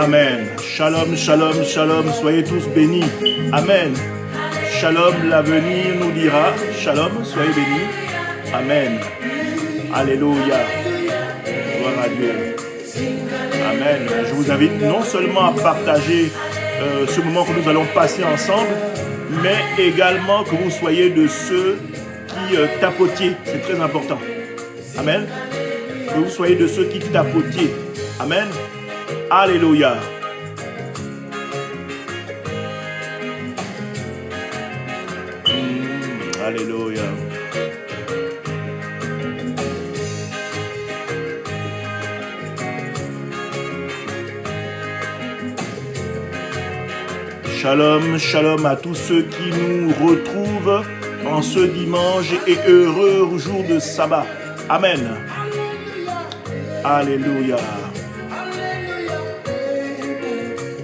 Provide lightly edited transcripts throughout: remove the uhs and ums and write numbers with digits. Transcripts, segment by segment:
Amen. Shalom, shalom, shalom. Soyez tous bénis. Amen. Shalom, l'avenir nous dira. Shalom, soyez bénis. Amen. Alléluia. Gloire à Dieu. Amen. Je vous invite non seulement à partager ce moment que nous allons passer ensemble, mais également que vous soyez de ceux qui tapotiez. C'est très important. Amen. Que vous soyez de ceux qui tapotiez. Amen. Alléluia. Alléluia. Shalom, shalom à tous ceux qui nous retrouvent en ce dimanche et heureux jour de sabbat. Amen. Alléluia.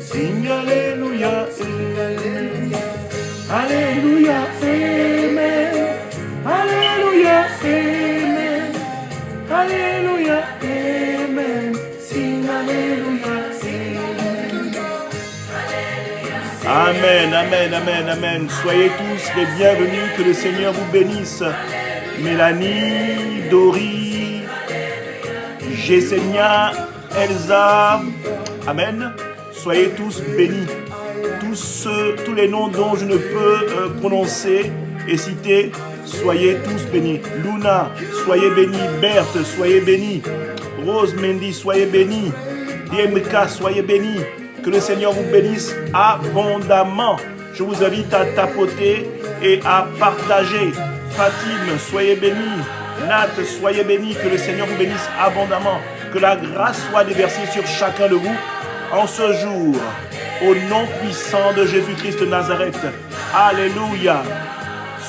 Sing Alléluia. Alléluia. Amen. Alléluia. Amen. Alléluia. Amen. Sing Alléluia. Amen, amen, amen, amen. Soyez tous les bienvenus, que le Seigneur vous bénisse. Mélanie, Dori, Jesenia, Elsa, amen. Soyez tous bénis. Tous les noms dont je ne peux prononcer et citer, soyez tous bénis. Luna, soyez bénis. Berthe, soyez bénis. Rose Mendy, soyez bénis. DMK, soyez bénis. Que le Seigneur vous bénisse abondamment. Je vous invite à tapoter et à partager. Fatime, soyez bénis. Nat, soyez bénis. Que le Seigneur vous bénisse abondamment. Que la grâce soit déversée sur chacun de vous en ce jour. Au nom puissant de Jésus-Christ de Nazareth. Alléluia.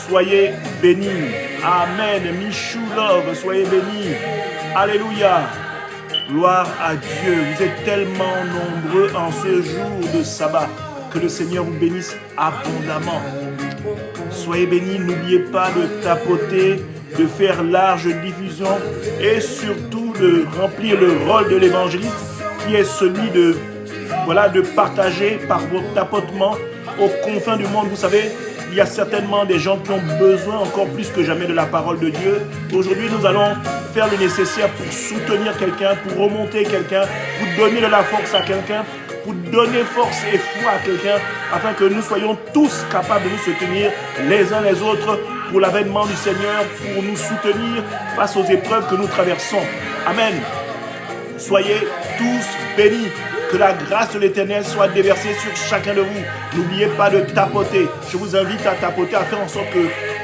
Soyez bénis. Amen. Michou Love, soyez bénis. Alléluia. Gloire à Dieu. Vous êtes tellement nombreux en ce jour de sabbat. Que le Seigneur vous bénisse abondamment. Soyez bénis. N'oubliez pas de tapoter, de faire large diffusion et surtout de remplir le rôle de l'évangéliste qui est celui de partager par vos tapotements aux confins du monde. Vous savez, il y a certainement des gens qui ont besoin encore plus que jamais de la parole de Dieu. Aujourd'hui, nous allons faire le nécessaire pour soutenir quelqu'un, pour remonter quelqu'un, pour donner de la force à quelqu'un, pour donner force et foi à quelqu'un, afin que nous soyons tous capables de nous soutenir les uns les autres pour l'avènement du Seigneur, pour nous soutenir face aux épreuves que nous traversons. Amen. Soyez tous bénis. Que la grâce de l'Éternel soit déversée sur chacun de vous. N'oubliez pas de tapoter. Je vous invite à tapoter, à faire en sorte que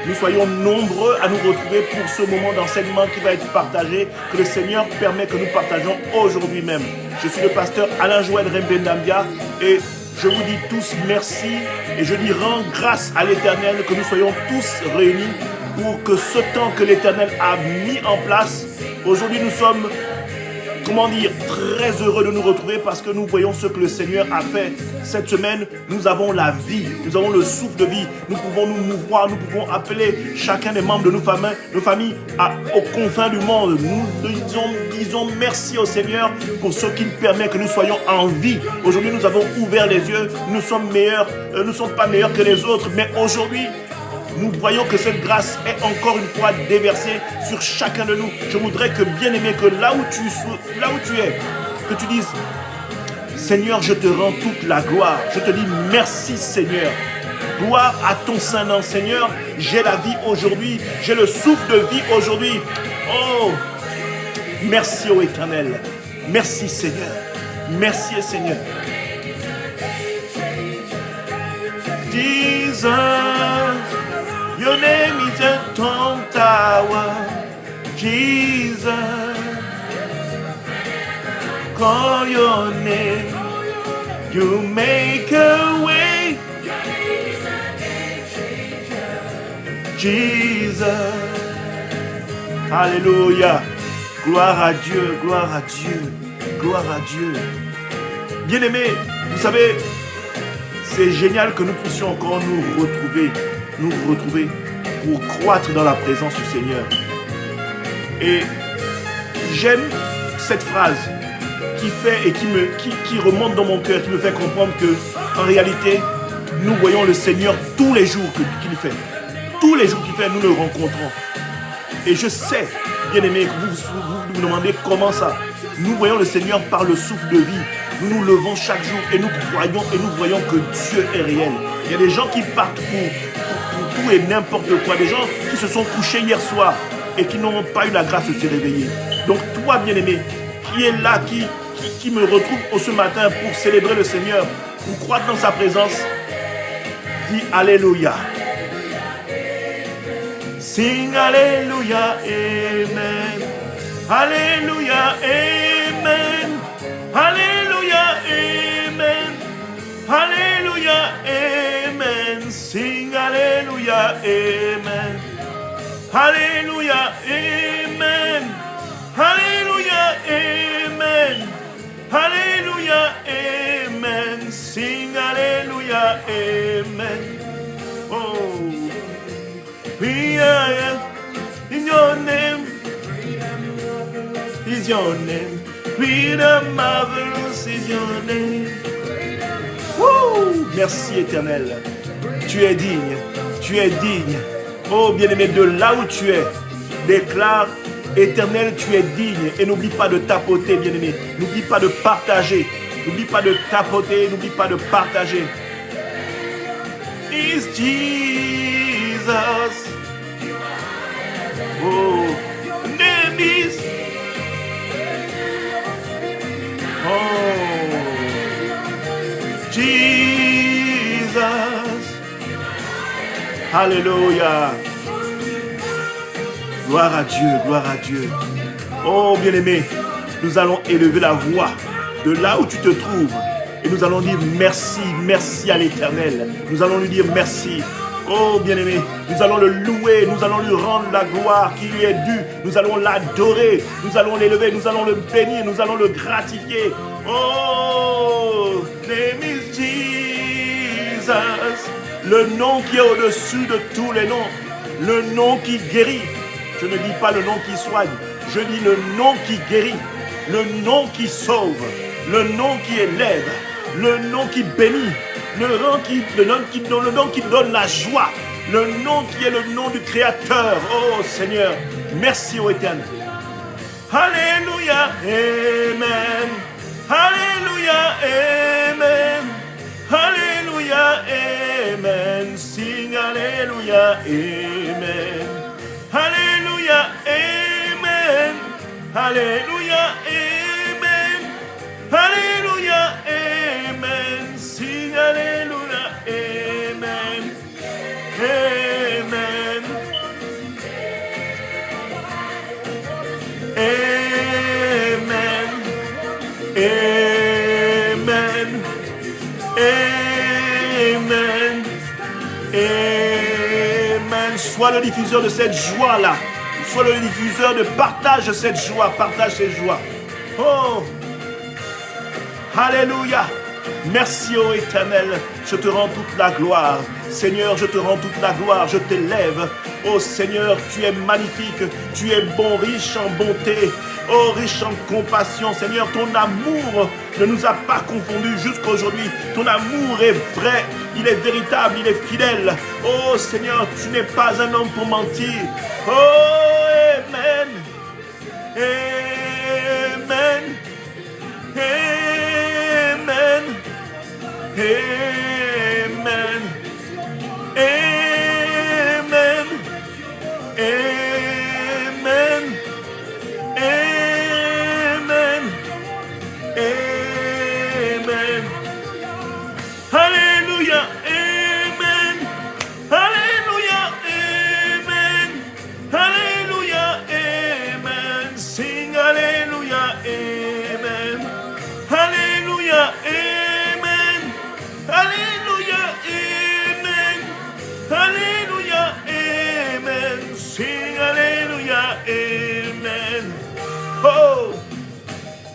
nous soyons nombreux à nous retrouver pour ce moment d'enseignement qui va être partagé, que le Seigneur permet que nous partageons aujourd'hui même. Je suis le pasteur Alain Joël Rembendambia et je vous dis tous merci et je dis rends grâce à l'Éternel que nous soyons tous réunis pour que ce temps que l'Éternel a mis en place, aujourd'hui nous sommes très heureux de nous retrouver parce que nous voyons ce que le Seigneur a fait. Cette semaine, nous avons la vie, nous avons le souffle de vie. Nous pouvons nous mouvoir, nous pouvons appeler chacun des membres de nos familles aux confins du monde. Nous disons merci au Seigneur pour ce qu'il permet que nous soyons en vie. Aujourd'hui, nous avons ouvert les yeux. Nous sommes meilleurs, nous ne sommes pas meilleurs que les autres, mais aujourd'hui, nous voyons que cette grâce est encore une fois déversée sur chacun de nous. Je voudrais que, bien aimé, que là où tu es, que tu dises, Seigneur, je te rends toute la gloire. Je te dis merci, Seigneur. Gloire à ton Saint-Nom, Seigneur. J'ai la vie aujourd'hui. J'ai le souffle de vie aujourd'hui. Oh, merci au Éternel. Merci, Seigneur. Merci, Seigneur. Jesus. Your name is a tall tower, Jesus. Call your name, you make a way, Jesus. Alléluia. Gloire à Dieu, gloire à Dieu, gloire à Dieu. Bien-aimés, vous savez, c'est génial que nous puissions encore nous retrouver pour croître dans la présence du Seigneur. Et j'aime cette phrase qui fait et qui remonte dans mon cœur, qui me fait comprendre que, en réalité, nous voyons le Seigneur tous les jours qu'il fait. Tous les jours qu'il fait, nous le rencontrons. Et je sais, bien aimé, que vous vous demandez comment ça. Nous voyons le Seigneur par le souffle de vie. Nous nous levons chaque jour et nous croyons et nous voyons que Dieu est réel. Il y a des gens qui partent pour tout et n'importe quoi. Des gens qui se sont couchés hier soir et qui n'ont pas eu la grâce de se réveiller. Donc toi, bien-aimé, qui est là, qui me retrouve ce matin pour célébrer le Seigneur, pour croire dans sa présence, dis Alléluia. Sing Alléluia, Amen. Alléluia, Amen. Alléluia, Amen. Alléluia, Amen. Sing Alléluia, Amen. Alléluia, Amen. Alléluia, Amen. Alléluia, Amen. Sing Alléluia, Amen. Oh, we are in your name. Is your name. Freedom, marvelous is your name. Woo! Merci éternel. Tu es digne. Tu es digne. Oh bien-aimé, de là où tu es, déclare éternel, tu es digne. Et n'oublie pas de tapoter, bien-aimé. N'oublie pas de partager. N'oublie pas de tapoter. N'oublie pas de partager. Is Jesus. Oh, name is. Oh, Jesus. Alléluia. Gloire à Dieu, gloire à Dieu. Oh, bien-aimé, nous allons élever la voix de là où tu te trouves. Et nous allons dire merci, merci à l'Éternel. Nous allons lui dire merci. Oh, bien-aimé, nous allons le louer, nous allons lui rendre la gloire qui lui est due. Nous allons l'adorer, nous allons l'élever, nous allons le bénir, nous allons le gratifier. Oh, name is Jesus. Le nom qui est au-dessus de tous les noms. Le nom qui guérit. Je ne dis pas le nom qui soigne. Je dis le nom qui guérit. Le nom qui sauve. Le nom qui élève. Le nom qui bénit. Le nom qui donne la joie. Le nom qui est le nom du Créateur. Oh Seigneur, merci ô Éternel. Alléluia, Amen. Alléluia, Amen. Alléluia, Amen. Sing Alléluia, Amen. Alléluia, Amen. Alléluia, Amen. Alléluia, Amen. Sing Alléluia, Amen. Amen. Amen. Amen. Amen. Amen. Sois le diffuseur de cette joie-là. Sois le diffuseur de partage de cette joie. Partage cette joie. Oh. Alléluia. Merci ô Éternel. Je te rends toute la gloire. Seigneur, je te rends toute la gloire. Je t'élève. Oh Seigneur, tu es magnifique. Tu es bon, riche en bonté. Oh, riche en compassion. Seigneur, ton amour ne nous a pas confondus jusqu'à aujourd'hui. Ton amour est vrai. Il est véritable. Il est fidèle. Oh Seigneur, tu n'es pas un homme pour mentir. Oh, Amen. Amen. Amen. Amen. Amen. Amen. Amen. Amen. Alléluia. Amen. Alléluia. Amen. Alléluia. Amen. Sing Alléluia. Amen. Alléluia. Amen. Alléluia. Amen. Alléluia. Amen. Sing Alléluia. Amen. Oh,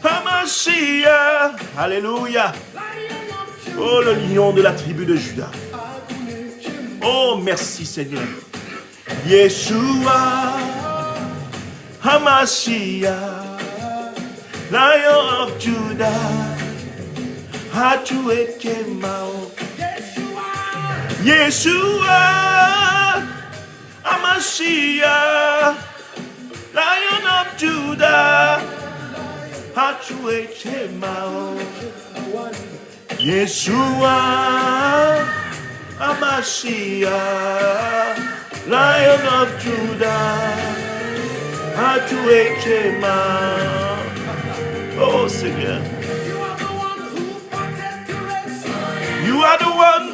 Hamashiach. Alléluia. Oh, le lion de la tribu de Juda. Oh, merci Seigneur. Yeshua. Hamashiach. Lion of Judah, atuweke mao. Yeshua, Amashiach, Lion of Judah, atuweke mao. Yeshua, Amashiach, Lion of Judah, atuweke mao. Oh Seigneur, you are the one.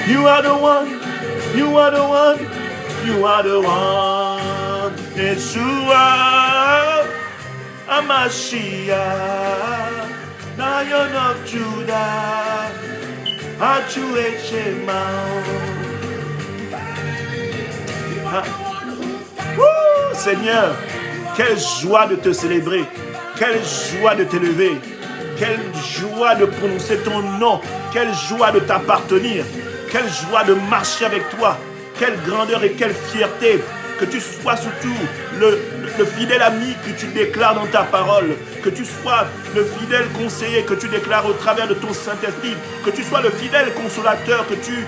You are the one, you are the one, you are the one. Yeshua, Amashiach, Lion of Judah, atuweke mao. Seigneur, quelle joie de te célébrer, quelle joie de t'élever, quelle joie de prononcer ton nom, quelle joie de t'appartenir. Quelle joie de marcher avec toi. Quelle grandeur et quelle fierté. Que tu sois surtout le fidèle ami que tu déclares dans ta parole. Que tu sois le fidèle conseiller que tu déclares au travers de ton Saint-Esprit. Que tu sois le fidèle consolateur que tu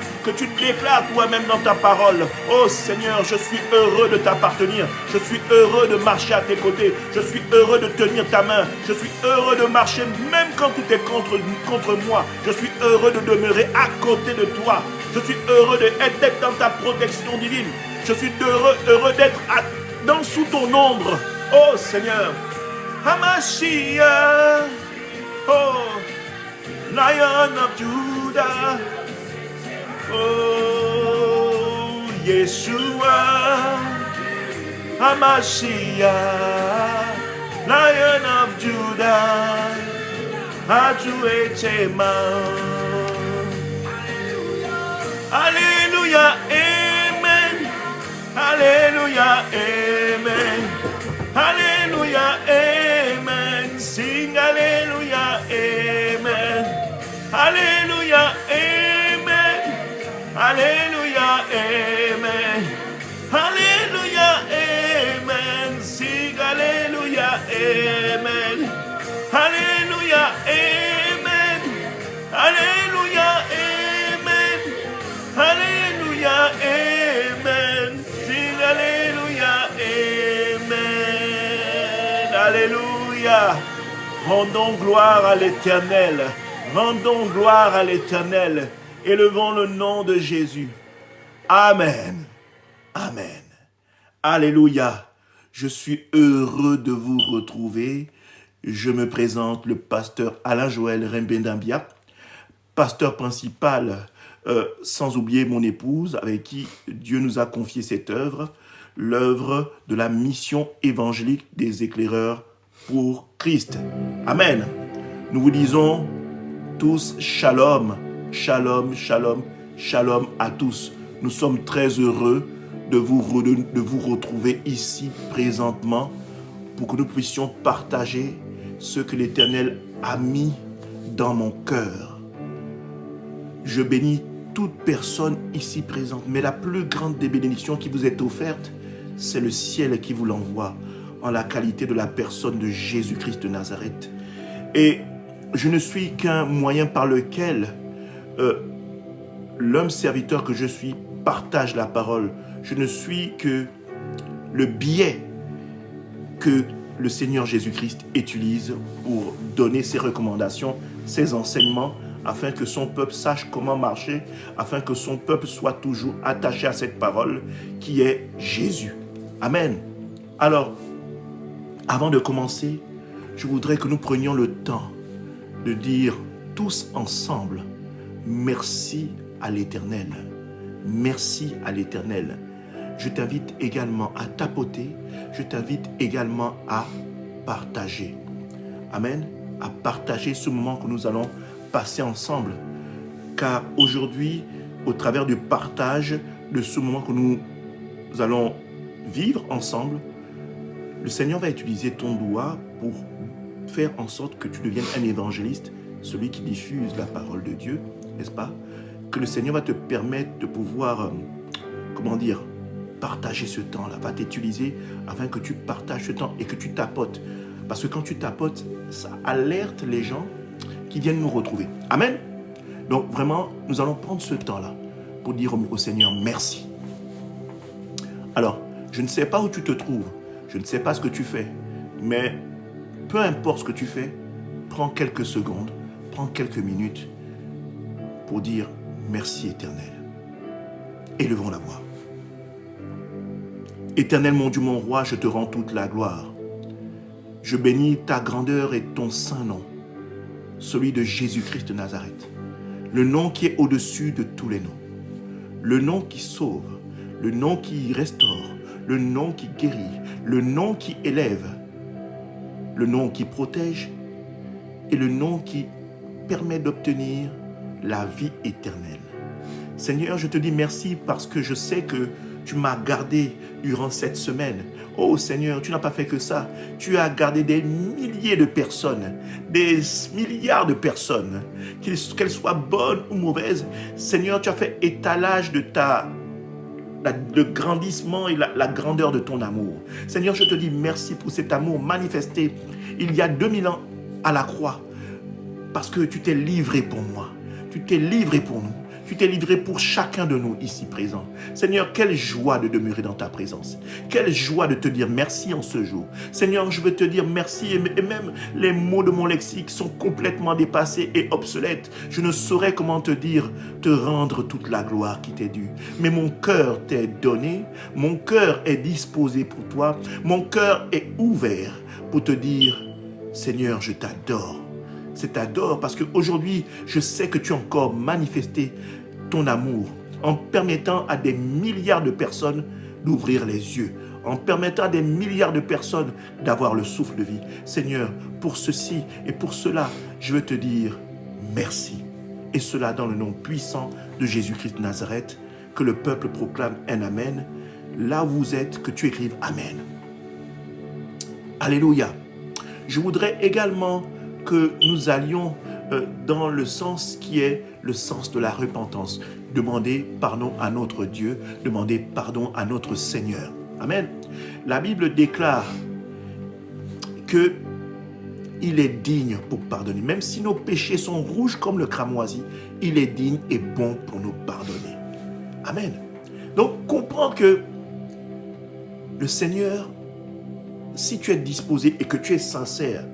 déclares toi-même dans ta parole. Oh Seigneur, je suis heureux de t'appartenir. Je suis heureux de marcher à tes côtés. Je suis heureux de tenir ta main. Je suis heureux de marcher même quand tout est contre moi. Je suis heureux de demeurer à côté de toi. Je suis heureux d'être dans ta protection divine. Je suis heureux d'être sous ton ombre. Oh Seigneur. Hamashiach. Oh. Lion of Judah. Oh. Yeshua. Hamashiach. Lion of Judah. atuweke mao. Alléluia, amen. Alléluia, amen. Alléluia, amen. Sing alléluia, amen. Alléluia, amen. Alléluia, amen. Alléluia, amen. Sing alléluia, amen. Alléluia, amen. Alléluia, amen. Alléluia, amen. Sing alléluia, amen. Alléluia. Rendons gloire à l'Éternel. Rendons gloire à l'Éternel. Élevons le nom de Jésus. Amen. Amen. Alléluia. Je suis heureux de vous retrouver. Je me présente, le pasteur Alain-Joël Rembendambia, pasteur principal, sans oublier mon épouse, avec qui Dieu nous a confié cette œuvre, l'œuvre de la mission évangélique des éclaireurs pour Christ. Amen. Nous vous disons tous shalom, shalom, shalom, shalom à tous. Nous sommes très heureux de vous retrouver ici présentement pour que nous puissions partager ce que l'Éternel a mis dans mon cœur. Je bénis toute personne ici présente, mais la plus grande des bénédictions qui vous est offerte, c'est le ciel qui vous l'envoie en la qualité de la personne de Jésus-Christ de Nazareth. Et je ne suis qu'un moyen par lequel l'homme serviteur que je suis partage la parole. Je ne suis que le biais que le Seigneur Jésus-Christ utilise pour donner ses recommandations, ses enseignements, afin que son peuple sache comment marcher, afin que son peuple soit toujours attaché à cette parole qui est Jésus. Amen. Alors, avant de commencer, je voudrais que nous prenions le temps de dire tous ensemble, merci à l'Éternel. Merci à l'Éternel. Je t'invite également à tapoter, je t'invite également à partager. Amen. À partager ce moment que nous allons passer ensemble. Car aujourd'hui, au travers du partage de ce moment que nous allons vivre ensemble, le Seigneur va utiliser ton doigt pour faire en sorte que tu deviennes un évangéliste, celui qui diffuse la parole de Dieu, n'est-ce pas? Que le Seigneur va te permettre de pouvoir, partager ce temps-là, va t'utiliser afin que tu partages ce temps et que tu tapotes. Parce que quand tu tapotes, ça alerte les gens qui viennent nous retrouver. Amen. Donc vraiment, nous allons prendre ce temps-là pour dire au Seigneur merci. Alors, je ne sais pas où tu te trouves, je ne sais pas ce que tu fais, mais peu importe ce que tu fais, prends quelques secondes, prends quelques minutes pour dire merci Éternel. Élevons la voix. Éternel mon Dieu, mon roi, je te rends toute la gloire. Je bénis ta grandeur et ton saint nom, celui de Jésus-Christ de Nazareth, le nom qui est au-dessus de tous les noms, le nom qui sauve, le nom qui restaure, le nom qui guérit, le nom qui élève, le nom qui protège et le nom qui permet d'obtenir la vie éternelle. Seigneur, je te dis merci parce que je sais que tu m'as gardé durant cette semaine. Oh Seigneur, tu n'as pas fait que ça. Tu as gardé des milliers de personnes, des milliards de personnes, qu'elles soient bonnes ou mauvaises. Seigneur, tu as fait étalage de le grandissement et la grandeur de ton amour. Seigneur, je te dis merci pour cet amour manifesté il y a 2000 ans à la croix, parce que tu t'es livré pour moi, tu t'es livré pour nous, tu t'es livré pour chacun de nous ici présents. Seigneur, quelle joie de demeurer dans ta présence, quelle joie de te dire merci en ce jour. Seigneur, je veux te dire merci et même les mots de mon lexique sont complètement dépassés et obsolètes. Je ne saurais comment te rendre toute la gloire qui t'est due. Mais mon cœur t'est donné, mon cœur est disposé pour toi, mon cœur est ouvert pour te dire, Seigneur, je t'adore. Je t'adore parce qu'aujourd'hui, je sais que tu as encore manifesté ton amour en permettant à des milliards de personnes d'ouvrir les yeux, en permettant à des milliards de personnes d'avoir le souffle de vie. Seigneur, pour ceci et pour cela, je veux te dire merci. Et cela dans le nom puissant de Jésus-Christ de Nazareth, que le peuple proclame un Amen. Là où vous êtes, que tu écrives Amen. Alléluia. Je voudrais également que nous allions dans le sens qui est le sens de la repentance. Demander pardon à notre Dieu, demander pardon à notre Seigneur. Amen. La Bible déclare que il est digne pour pardonner. Même si nos péchés sont rouges comme le cramoisi, il est digne et bon pour nous pardonner. Amen. Donc, comprends que le Seigneur, si tu es disposé et que tu es sincère,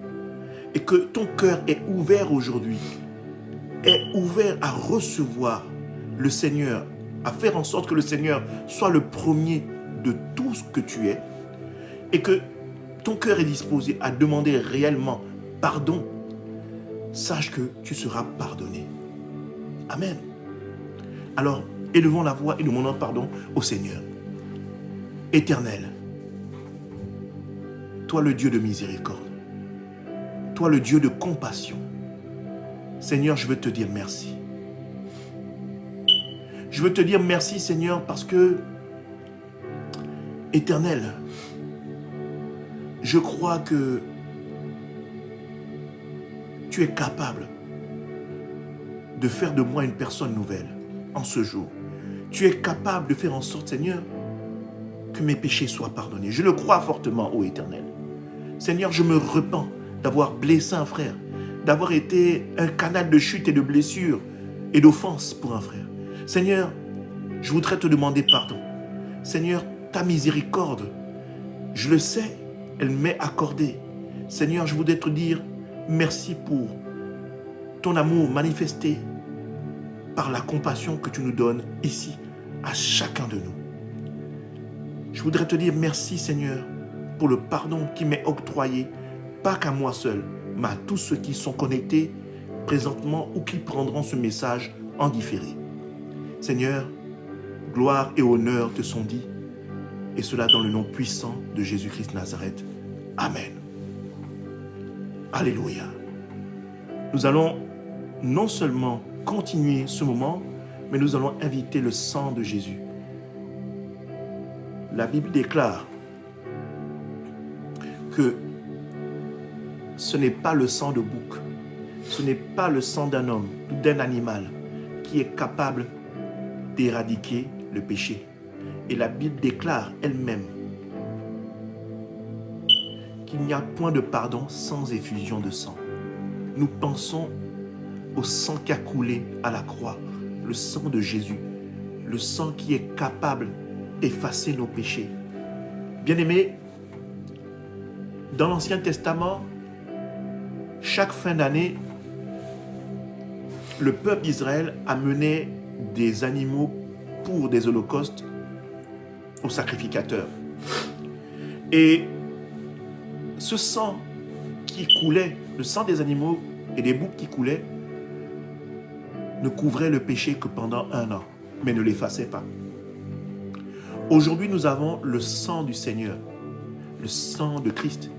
et que ton cœur est ouvert aujourd'hui, est ouvert à recevoir le Seigneur, à faire en sorte que le Seigneur soit le premier de tout ce que tu es, et que ton cœur est disposé à demander réellement pardon, sache que tu seras pardonné. Amen. Alors, élevons la voix et demandons pardon au Seigneur. Éternel, toi le Dieu de miséricorde, toi le Dieu de compassion, Seigneur, je veux te dire merci. Je veux te dire merci, Seigneur, parce que, Éternel, je crois que tu es capable de faire de moi une personne nouvelle en ce jour. Tu es capable de faire en sorte, Seigneur, que mes péchés soient pardonnés. Je le crois fortement, ô Éternel. Seigneur, je me repens d'avoir blessé un frère, d'avoir été un canal de chute et de blessure et d'offense pour un frère. Seigneur, je voudrais te demander pardon. Seigneur, ta miséricorde, je le sais, elle m'est accordée. Seigneur, je voudrais te dire merci pour ton amour manifesté par la compassion que tu nous donnes ici, à chacun de nous. Je voudrais te dire merci, Seigneur, pour le pardon qui m'est octroyé, pas qu'à moi seul, mais à tous ceux qui sont connectés présentement ou qui prendront ce message en différé. Seigneur, gloire et honneur te sont dits, et cela dans le nom puissant de Jésus-Christ de Nazareth. Amen. Alléluia. Nous allons non seulement continuer ce moment, mais nous allons inviter le sang de Jésus. La Bible déclare que ce n'est pas le sang de bouc, ce n'est pas le sang d'un homme ou d'un animal qui est capable d'éradiquer le péché. Et la Bible déclare elle-même qu'il n'y a point de pardon sans effusion de sang. Nous pensons au sang qui a coulé à la croix, le sang de Jésus, le sang qui est capable d'effacer nos péchés. Bien-aimés, dans l'Ancien Testament, chaque fin d'année, le peuple d'Israël amenait des animaux pour des holocaustes aux sacrificateurs. Et ce sang qui coulait, le sang des animaux et des boucs qui coulaient, ne couvrait le péché que pendant 1 an, mais ne l'effaçait pas. Aujourd'hui, nous avons le sang du Seigneur, le sang de Christ,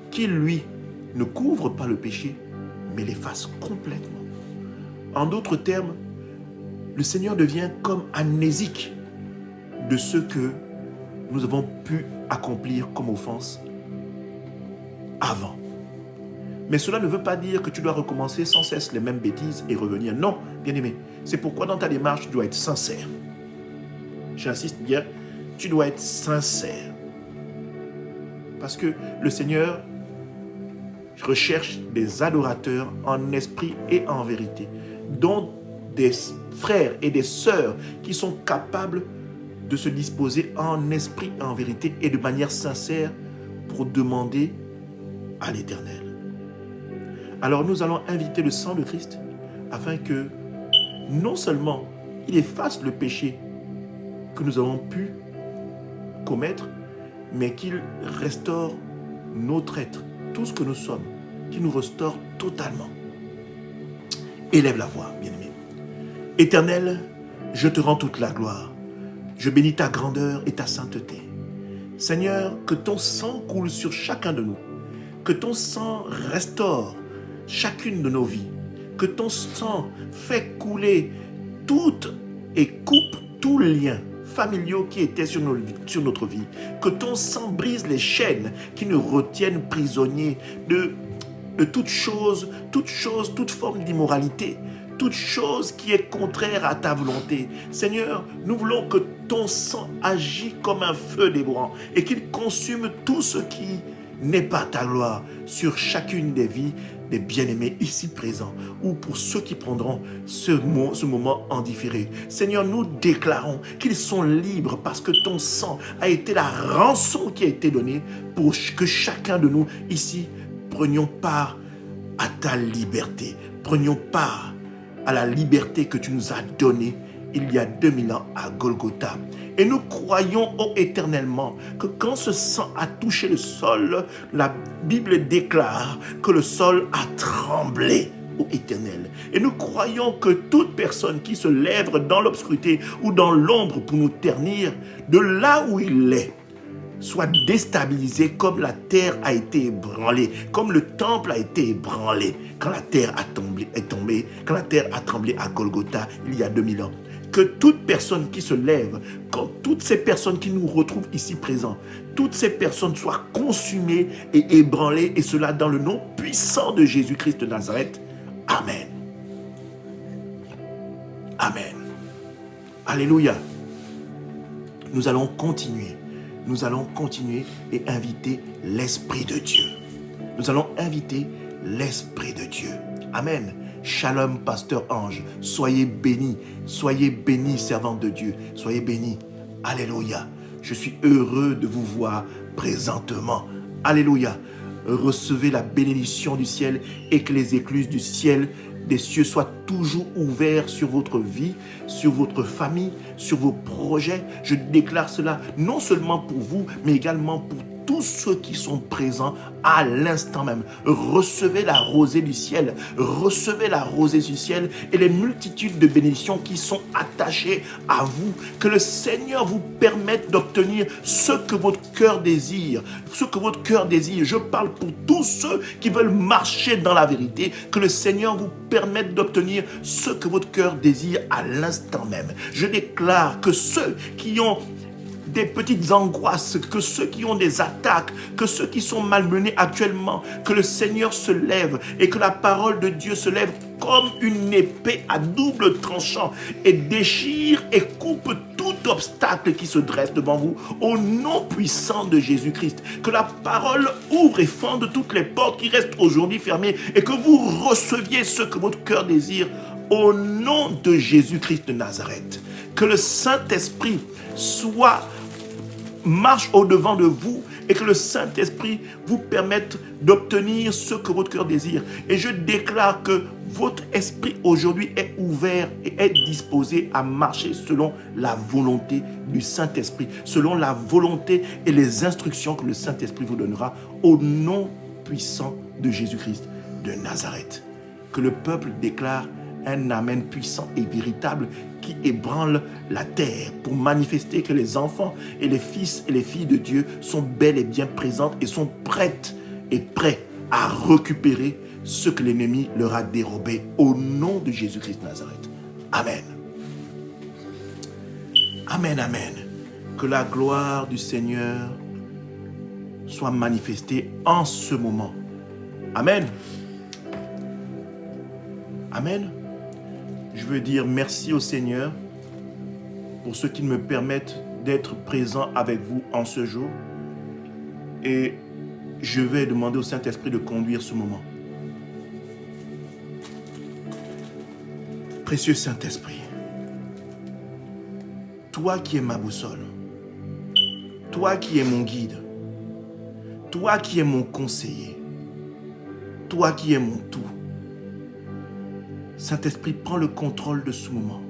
qui, lui, ne couvre pas le péché, mais l'efface complètement. En d'autres termes, le Seigneur devient comme amnésique de ce que nous avons pu accomplir comme offense avant. Mais cela ne veut pas dire que tu dois recommencer sans cesse les mêmes bêtises et revenir. Non, bien-aimé. C'est pourquoi dans ta démarche, tu dois être sincère. J'insiste bien, tu dois être sincère. Parce que le Seigneur recherche des adorateurs en esprit et en vérité, dont des frères et des sœurs qui sont capables de se disposer en esprit et en vérité et de manière sincère pour demander à l'Éternel. Alors nous allons inviter le sang de Christ afin que non seulement il efface le péché que nous avons pu commettre, mais qu'il restaure notre être, tout ce que nous sommes, qu'il nous restaure totalement. Élève la voix, bien-aimé. Éternel, je te rends toute la gloire. Je bénis ta grandeur et ta sainteté. Seigneur, que ton sang coule sur chacun de nous. Que ton sang restaure chacune de nos vies. Que ton sang fait couler toutes et coupe tous les liens familiaux qui étaient sur notre vie. Que ton sang brise les chaînes qui nous retiennent prisonniers de toute chose, toute forme d'immoralité, toute chose qui est contraire à ta volonté. Seigneur, nous voulons que ton sang agisse comme un feu dévorant et qu'il consume tout ce qui n'est pas ta gloire sur chacune des vies des bien-aimés ici présents ou pour ceux qui prendront ce moment en différé. Seigneur, nous déclarons qu'ils sont libres parce que ton sang a été la rançon qui a été donnée pour que chacun de nous ici prenions part à ta liberté. Prenions part à la liberté que tu nous as donnée il y a 2000 ans à Golgotha. Et nous croyons, ô éternellement, que quand ce sang a touché le sol, la Bible déclare que le sol a tremblé, ô Éternel. Et nous croyons que toute personne qui se lève dans l'obscurité ou dans l'ombre pour nous ternir, de là où il est, soit déstabilisé comme la terre a été ébranlée, comme le temple a été ébranlé quand la terre est tombée, quand la terre a tremblé à Golgotha il y a 2000 ans. Que toute personne qui se lève, quand toutes ces personnes qui nous retrouvent ici présents, toutes ces personnes soient consumées et ébranlées, et cela dans le nom puissant de Jésus-Christ de Nazareth. Amen. Amen. Alléluia. Nous allons continuer et inviter l'Esprit de Dieu. Nous allons inviter l'Esprit de Dieu. Amen. Shalom, pasteur Ange. Soyez bénis, servante de Dieu. Soyez bénis. Alléluia. Je suis heureux de vous voir présentement. Alléluia. Recevez la bénédiction du ciel et que les écluses du ciel des cieux soient toujours ouverts sur votre vie, sur votre famille, sur vos projets. Je déclare cela non seulement pour vous, mais également pour tous ceux qui sont présents à l'instant même. Recevez la rosée du ciel, et les multitudes de bénédictions qui sont attachées à vous. Que le Seigneur vous permette d'obtenir ce que votre cœur désire, Je parle pour tous ceux qui veulent marcher dans la vérité. Que le Seigneur vous permette d'obtenir ce que votre cœur désire à l'instant même. Je déclare que ceux qui ont des petites angoisses, que ceux qui ont des attaques, que ceux qui sont malmenés actuellement, que le Seigneur se lève et que la parole de Dieu se lève comme une épée à double tranchant et déchire et coupe toute obstacle qui se dresse devant vous, au nom puissant de Jésus-Christ. Que la parole ouvre et fende toutes les portes qui restent aujourd'hui fermées et que vous receviez ce que votre cœur désire au nom de Jésus-Christ de Nazareth. Que le Saint-Esprit marche au-devant de vous et que le Saint-Esprit vous permette d'obtenir ce que votre cœur désire. Et je déclare que votre esprit aujourd'hui est ouvert et est disposé à marcher selon la volonté du Saint-Esprit, selon la volonté et les instructions que le Saint-Esprit vous donnera au nom puissant de Jésus-Christ de Nazareth. Que le peuple déclare un amen puissant et véritable qui ébranle la terre pour manifester que les enfants et les fils et les filles de Dieu sont bel et bien présentes et sont prêtes et prêts à récupérer ce que l'ennemi leur a dérobé au nom de Jésus-Christ de Nazareth. Amen. Amen, amen. Que la gloire du Seigneur soit manifestée en ce moment. Amen. Amen. Je veux dire merci au Seigneur pour ceux qui me permettent d'être présent avec vous en ce jour. Et je vais demander au Saint-Esprit de conduire ce moment. Précieux Saint-Esprit, toi qui es ma boussole, toi qui es mon guide, toi qui es mon conseiller, toi qui es mon tout, Saint-Esprit, prends le contrôle de ce moment.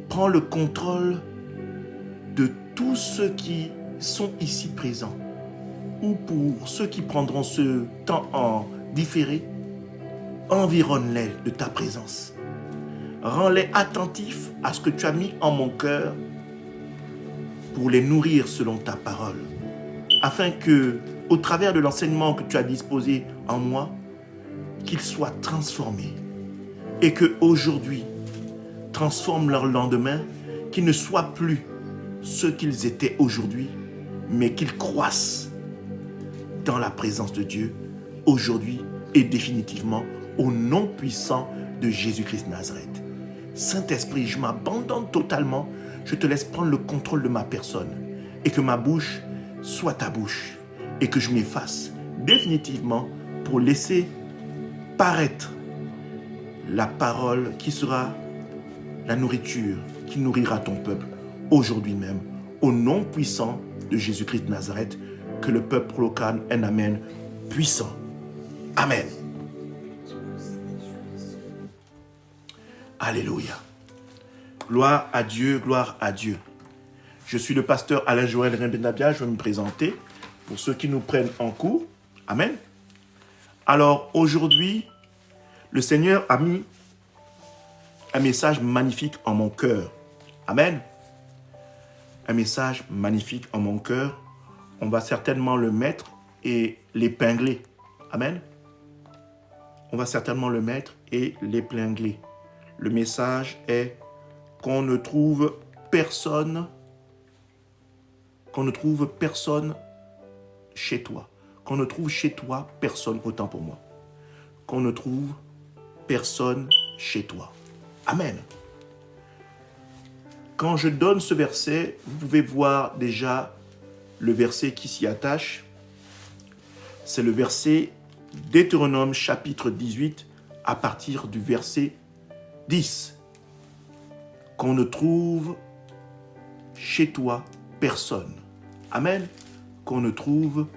Prends le contrôle de tous ceux qui sont ici présents ou pour ceux qui prendront ce temps en différé. Environne-les de ta présence. Rends-les attentifs à ce que tu as mis en mon cœur pour les nourrir selon ta parole, afin que, au travers de l'enseignement que tu as disposé en moi, qu'ils soient transformés et qu'aujourd'hui, transforme leur lendemain, qu'ils ne soient plus ce qu'ils étaient aujourd'hui, mais qu'ils croissent dans la présence de Dieu aujourd'hui et définitivement au nom puissant de Jésus-Christ de Nazareth. Saint-Esprit, je m'abandonne totalement, je te laisse prendre le contrôle de ma personne et que ma bouche soit ta bouche et que je m'efface définitivement pour laisser paraître la parole qui sera la nourriture qui nourrira ton peuple aujourd'hui même. Au nom puissant de Jésus-Christ de Nazareth, que le peuple proclame un amen puissant. Amen. Alléluia. Gloire à Dieu, gloire à Dieu. Je suis le pasteur Alain Joël Rembenabia, je vais me présenter pour ceux qui nous prennent en cours. Amen. Alors aujourd'hui, le Seigneur a mis un message magnifique en mon cœur. Amen. Un message magnifique en mon cœur. On va certainement le mettre et l'épingler. Amen. On va certainement le mettre et l'épingler. Le message est qu'on ne trouve personne chez toi. Qu'on ne trouve chez toi personne, autant pour moi. Qu'on ne trouve personne chez toi. Amen. Quand je donne ce verset, vous pouvez voir déjà le verset qui s'y attache. C'est le verset Deutéronome chapitre 18 à partir du verset 10. Qu'on ne trouve chez toi personne. Amen. Qu'on ne trouve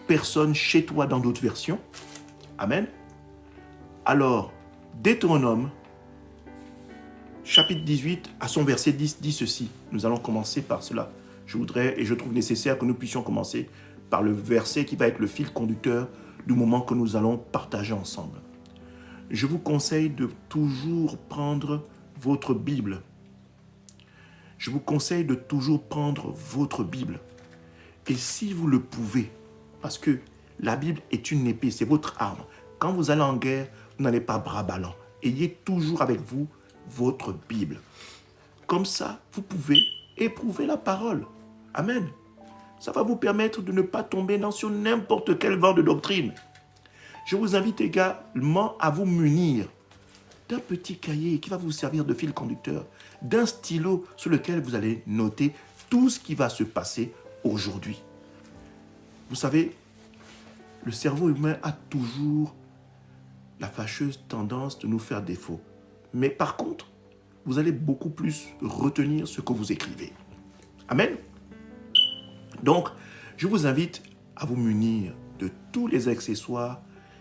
personne chez toi dans d'autres versions. Amen. Alors, Deutéronome chapitre 18 à son verset 10 dit ceci. Nous allons commencer par cela. Je voudrais et je trouve nécessaire que nous puissions commencer par le verset qui va être le fil conducteur du moment que nous allons partager ensemble. Je vous conseille de toujours prendre votre Bible. Je vous conseille de toujours prendre votre Bible. Et si vous le pouvez, parce que la Bible est une épée, c'est votre arme. Quand vous allez en guerre, vous n'allez pas bras ballants. Ayez toujours avec vous votre Bible. Comme ça, vous pouvez éprouver la parole. Amen. Ça va vous permettre de ne pas tomber sur n'importe quel vent de doctrine. Je vous invite également à vous munir d'un petit cahier qui va vous servir de fil conducteur, d'un stylo sur lequel vous allez noter tout ce qui va se passer aujourd'hui. Vous savez, le cerveau humain a toujours la fâcheuse tendance de nous faire défaut. Mais par contre, vous allez beaucoup plus retenir ce que vous écrivez. Amen. Donc, je vous invite à vous munir de tous les accessoires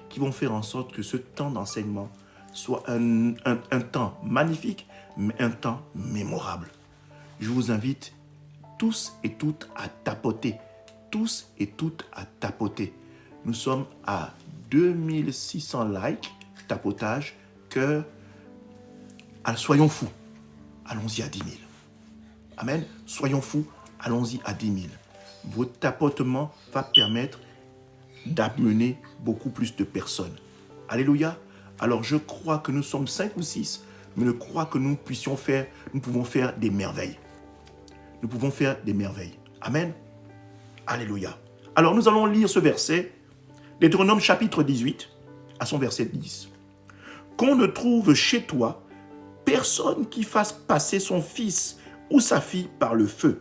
qui vont faire en sorte que ce temps d'enseignement soit un temps magnifique, mais un temps mémorable. Je vous invite tous et toutes à tapoter. Tous et toutes à tapoter. Nous sommes à 2600 likes, tapotage, cœur. Soyons fous. Allons-y à 10 000. Amen. Soyons fous. Allons-y à 10 000. Votre tapotement va permettre d'amener beaucoup plus de personnes. Alléluia. Alors je crois que nous sommes 5 ou 6, mais je crois que nous pouvons faire des merveilles. Nous pouvons faire des merveilles. Amen. Alléluia. Alors nous allons lire ce verset, Deutéronome chapitre 18, à son verset 10. Qu'on ne trouve chez toi personne qui fasse passer son fils ou sa fille par le feu.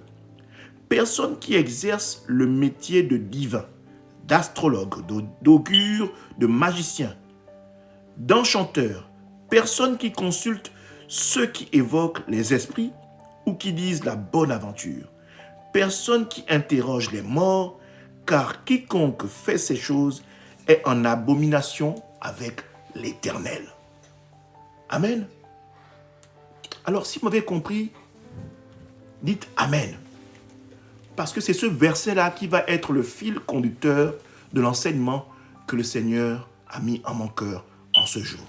Personne qui exerce le métier de divin, d'astrologue, d'augure, de magicien, d'enchanteur. Personne qui consulte ceux qui évoquent les esprits ou qui disent la bonne aventure. Personne qui interroge les morts, car quiconque fait ces choses est en abomination avec l'Éternel. Amen. Alors, si vous m'avez compris, dites Amen. Parce que c'est ce verset-là qui va être le fil conducteur de l'enseignement que le Seigneur a mis en mon cœur en ce jour.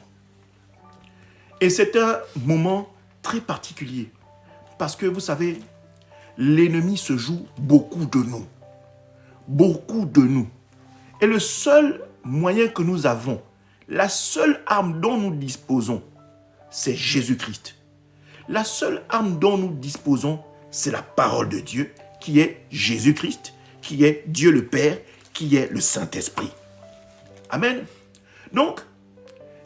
Et c'est un moment très particulier. Parce que vous savez, l'ennemi se joue beaucoup de nous. Beaucoup de nous. Et le seul moyen que nous avons, la seule arme dont nous disposons, c'est Jésus-Christ. La seule arme dont nous disposons, c'est la parole de Dieu, qui est Jésus-Christ, qui est Dieu le Père, qui est le Saint-Esprit. Amen. Donc,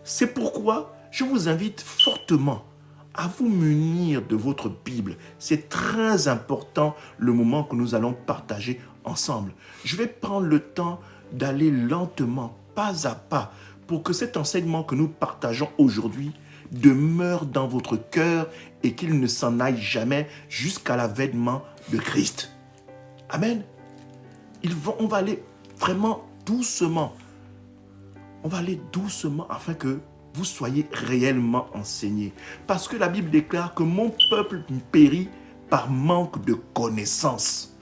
c'est pourquoi je vous invite fortement à vous munir de votre Bible. C'est très important le moment que nous allons partager ensemble. Je vais prendre le temps d'aller lentement, pas à pas, pour que cet enseignement que nous partageons aujourd'hui demeure dans votre cœur et qu'il ne s'en aille jamais jusqu'à l'avènement de Christ. Amen. On va aller vraiment doucement. On va aller doucement afin que vous soyez réellement enseignés. Parce que la Bible déclare que mon peuple périt par manque de connaissance.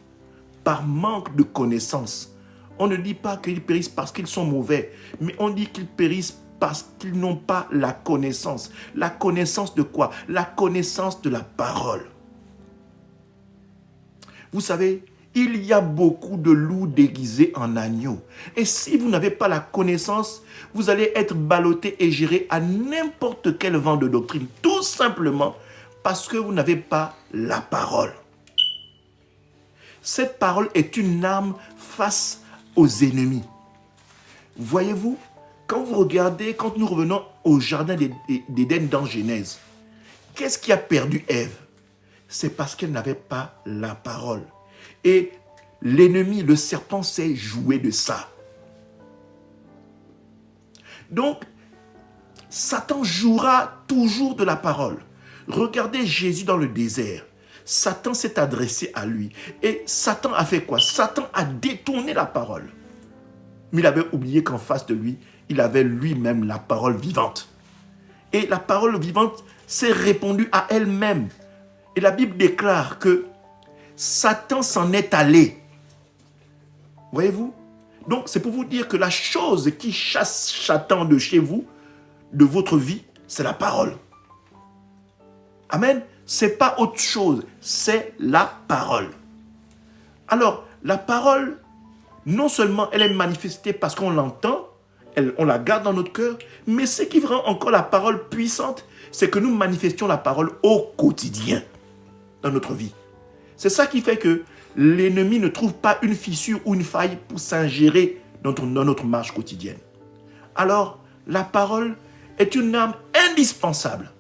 Par manque de connaissance. On ne dit pas qu'ils périssent parce qu'ils sont mauvais, mais on dit qu'ils périssent parce qu'ils n'ont pas la connaissance. La connaissance de quoi? La connaissance de la parole. Vous savez, il y a beaucoup de loups déguisés en agneaux. Et si vous n'avez pas la connaissance, vous allez être ballotté et géré à n'importe quel vent de doctrine. Tout simplement parce que vous n'avez pas la parole. Cette parole est une arme face aux ennemis. Voyez-vous, quand vous regardez, quand nous revenons au jardin d'Éden dans Genèse, qu'est-ce qui a perdu Ève? C'est parce qu'elle n'avait pas la parole. Et l'ennemi, le serpent, s'est joué de ça. Donc, Satan jouera toujours de la parole. Regardez Jésus dans le désert. Satan s'est adressé à lui. Et Satan a fait quoi? Satan a détourné la parole. Mais il avait oublié qu'en face de lui, il avait lui-même la parole vivante. Et la parole vivante s'est répandue à elle-même. Et la Bible déclare que Satan s'en est allé. Voyez-vous? Donc, c'est pour vous dire que la chose qui chasse Satan de chez vous, de votre vie, c'est la parole. Amen. C'est pas autre chose, c'est la parole. Alors, la parole, non seulement elle est manifestée parce qu'on l'entend, on la garde dans notre cœur, mais ce qui rend encore la parole puissante, c'est que nous manifestions la parole au quotidien dans notre vie. C'est ça qui fait que l'ennemi ne trouve pas une fissure ou une faille pour s'ingérer dans notre marche quotidienne. Alors, la parole est une arme indispensable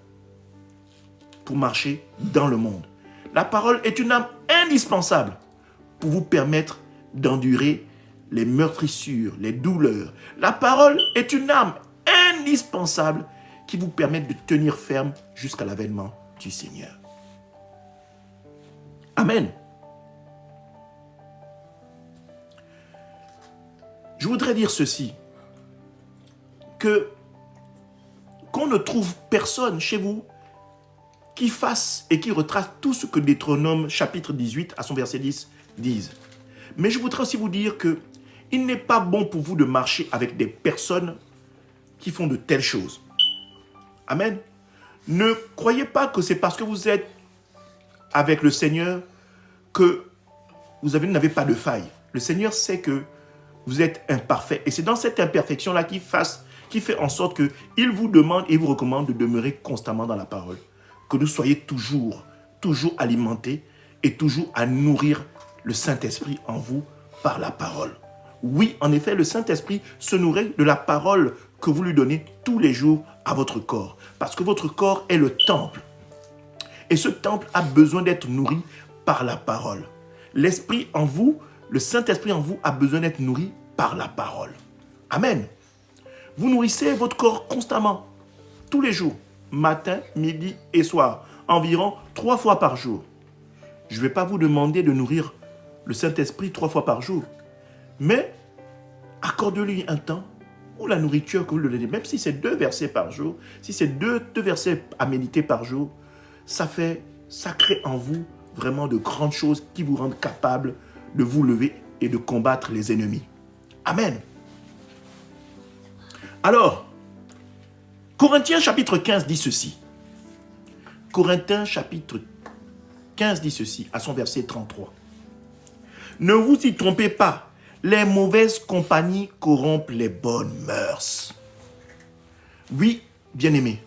pour marcher dans le monde. La parole est une âme indispensable pour vous permettre d'endurer les meurtrissures, les douleurs. La parole est une âme indispensable qui vous permet de tenir ferme jusqu'à l'avènement du Seigneur. Amen. Je voudrais dire ceci, qu'on ne trouve personne chez vous qui fasse et qui retrace tout ce que Deutéronome chapitre 18 à son verset 10 disent. Mais je voudrais aussi vous dire que il n'est pas bon pour vous de marcher avec des personnes qui font de telles choses. Amen. Ne croyez pas que c'est parce que vous êtes avec le Seigneur que vous n'avez pas de faille. Le Seigneur sait que vous êtes imparfait. Et c'est dans cette imperfection-là qui fait en sorte qu'il vous demande et vous recommande de demeurer constamment dans la parole. Que vous soyez toujours alimentés et toujours à nourrir le Saint-Esprit en vous par la parole. Oui, en effet, le Saint-Esprit se nourrit de la parole que vous lui donnez tous les jours à votre corps. Parce que votre corps est le temple. Et ce temple a besoin d'être nourri par la parole. L'Esprit en vous, le Saint-Esprit en vous a besoin d'être nourri par la parole. Amen. Vous nourrissez votre corps constamment, tous les jours, matin, midi et soir, environ 3 fois par jour. Je ne vais pas vous demander de nourrir le Saint-Esprit 3 fois par jour, mais accordez-lui un temps où la nourriture que vous lui donnez, même si c'est 2 versets par jour, si c'est deux versets à méditer par jour, ça crée en vous vraiment de grandes choses qui vous rendent capable de vous lever et de combattre les ennemis. Amen. Alors, Corinthiens chapitre 15 dit ceci. Corinthiens chapitre 15 dit ceci, à son verset 33. Ne vous y trompez pas, les mauvaises compagnies corrompent les bonnes mœurs. Oui, bien-aimé,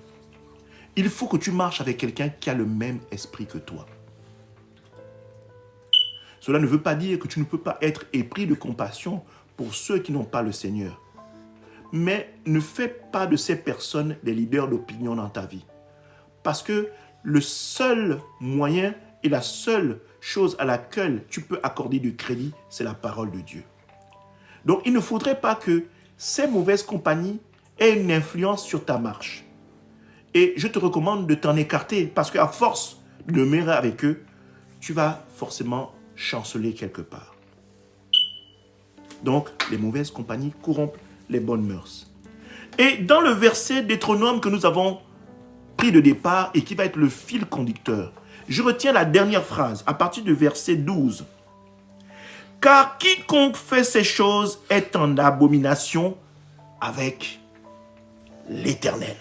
il faut que tu marches avec quelqu'un qui a le même esprit que toi. Cela ne veut pas dire que tu ne peux pas être épris de compassion pour ceux qui n'ont pas le Seigneur. Mais ne fais pas de ces personnes des leaders d'opinion dans ta vie. Parce que le seul moyen et la seule chose à laquelle tu peux accorder du crédit, c'est la parole de Dieu. Donc, il ne faudrait pas que ces mauvaises compagnies aient une influence sur ta marche. Et je te recommande de t'en écarter parce qu'à force de demeurer avec eux, tu vas forcément chanceler quelque part. Donc, les mauvaises compagnies corrompent les bonnes mœurs. Et dans le verset Deutéronome que nous avons pris de départ et qui va être le fil conducteur, je retiens la dernière phrase à partir du verset 12. Car quiconque fait ces choses est en abomination avec l'Éternel.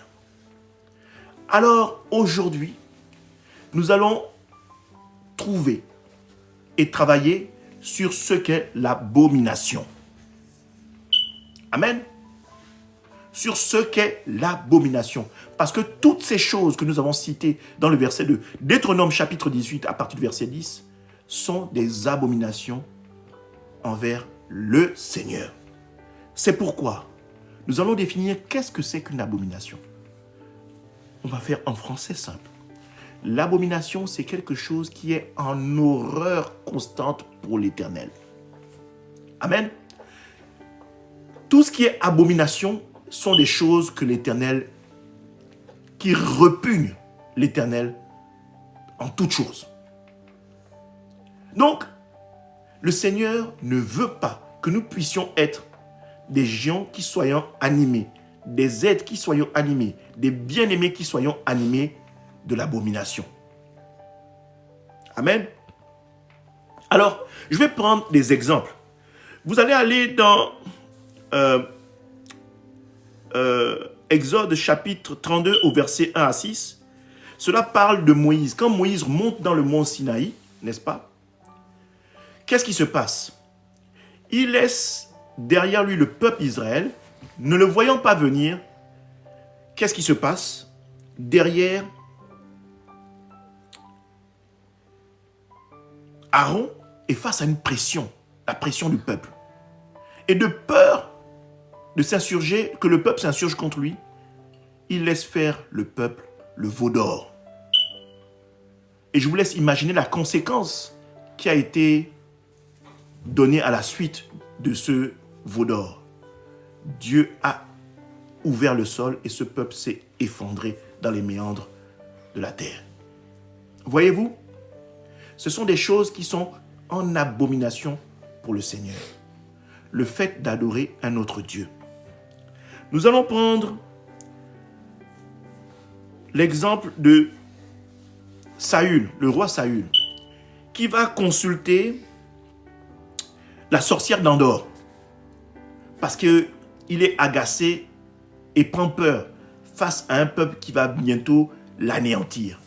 Alors aujourd'hui, nous allons trouver et travailler sur ce qu'est l'abomination. Amen. Sur ce qu'est l'abomination. Parce que toutes ces choses que nous avons citées dans le verset de Deutéronome chapitre 18 à partir du verset 10 sont des abominations envers le Seigneur. C'est pourquoi nous allons définir qu'est-ce que c'est qu'une abomination. On va faire en français simple. L'abomination, c'est quelque chose qui est en horreur constante pour l'Éternel. Amen. Tout ce qui est abomination sont des choses que l'Éternel, qui repugnent l'Éternel en toutes choses. Donc, le Seigneur ne veut pas que nous puissions être des gens qui soyons animés, des êtres qui soyons animés, des bien-aimés qui soyons animés de l'abomination. Amen. Alors, je vais prendre des exemples. Vous allez aller dans Exode chapitre 32 au verset 1 à 6. Cela parle de Moïse. Quand Moïse monte dans le mont Sinaï, n'est-ce pas? Qu'est-ce qui se passe? Il laisse derrière lui le peuple Israël. Ne le voyant pas venir, qu'est-ce qui se passe? Derrière, Aaron est face à une pression, la pression du peuple. Et de peur de s'insurger, que le peuple s'insurge contre lui, il laisse faire le peuple le veau d'or. Et je vous laisse imaginer la conséquence qui a été donnée à la suite de ce veau d'or. Dieu a ouvert le sol et ce peuple s'est effondré dans les méandres de la terre. Voyez-vous, ce sont des choses qui sont en abomination pour le Seigneur. Le fait d'adorer un autre Dieu. Nous allons prendre l'exemple de Saül, le roi Saül, qui va consulter la sorcière d'Endor parce qu'il est agacé et prend peur face à un peuple qui va bientôt l'anéantir.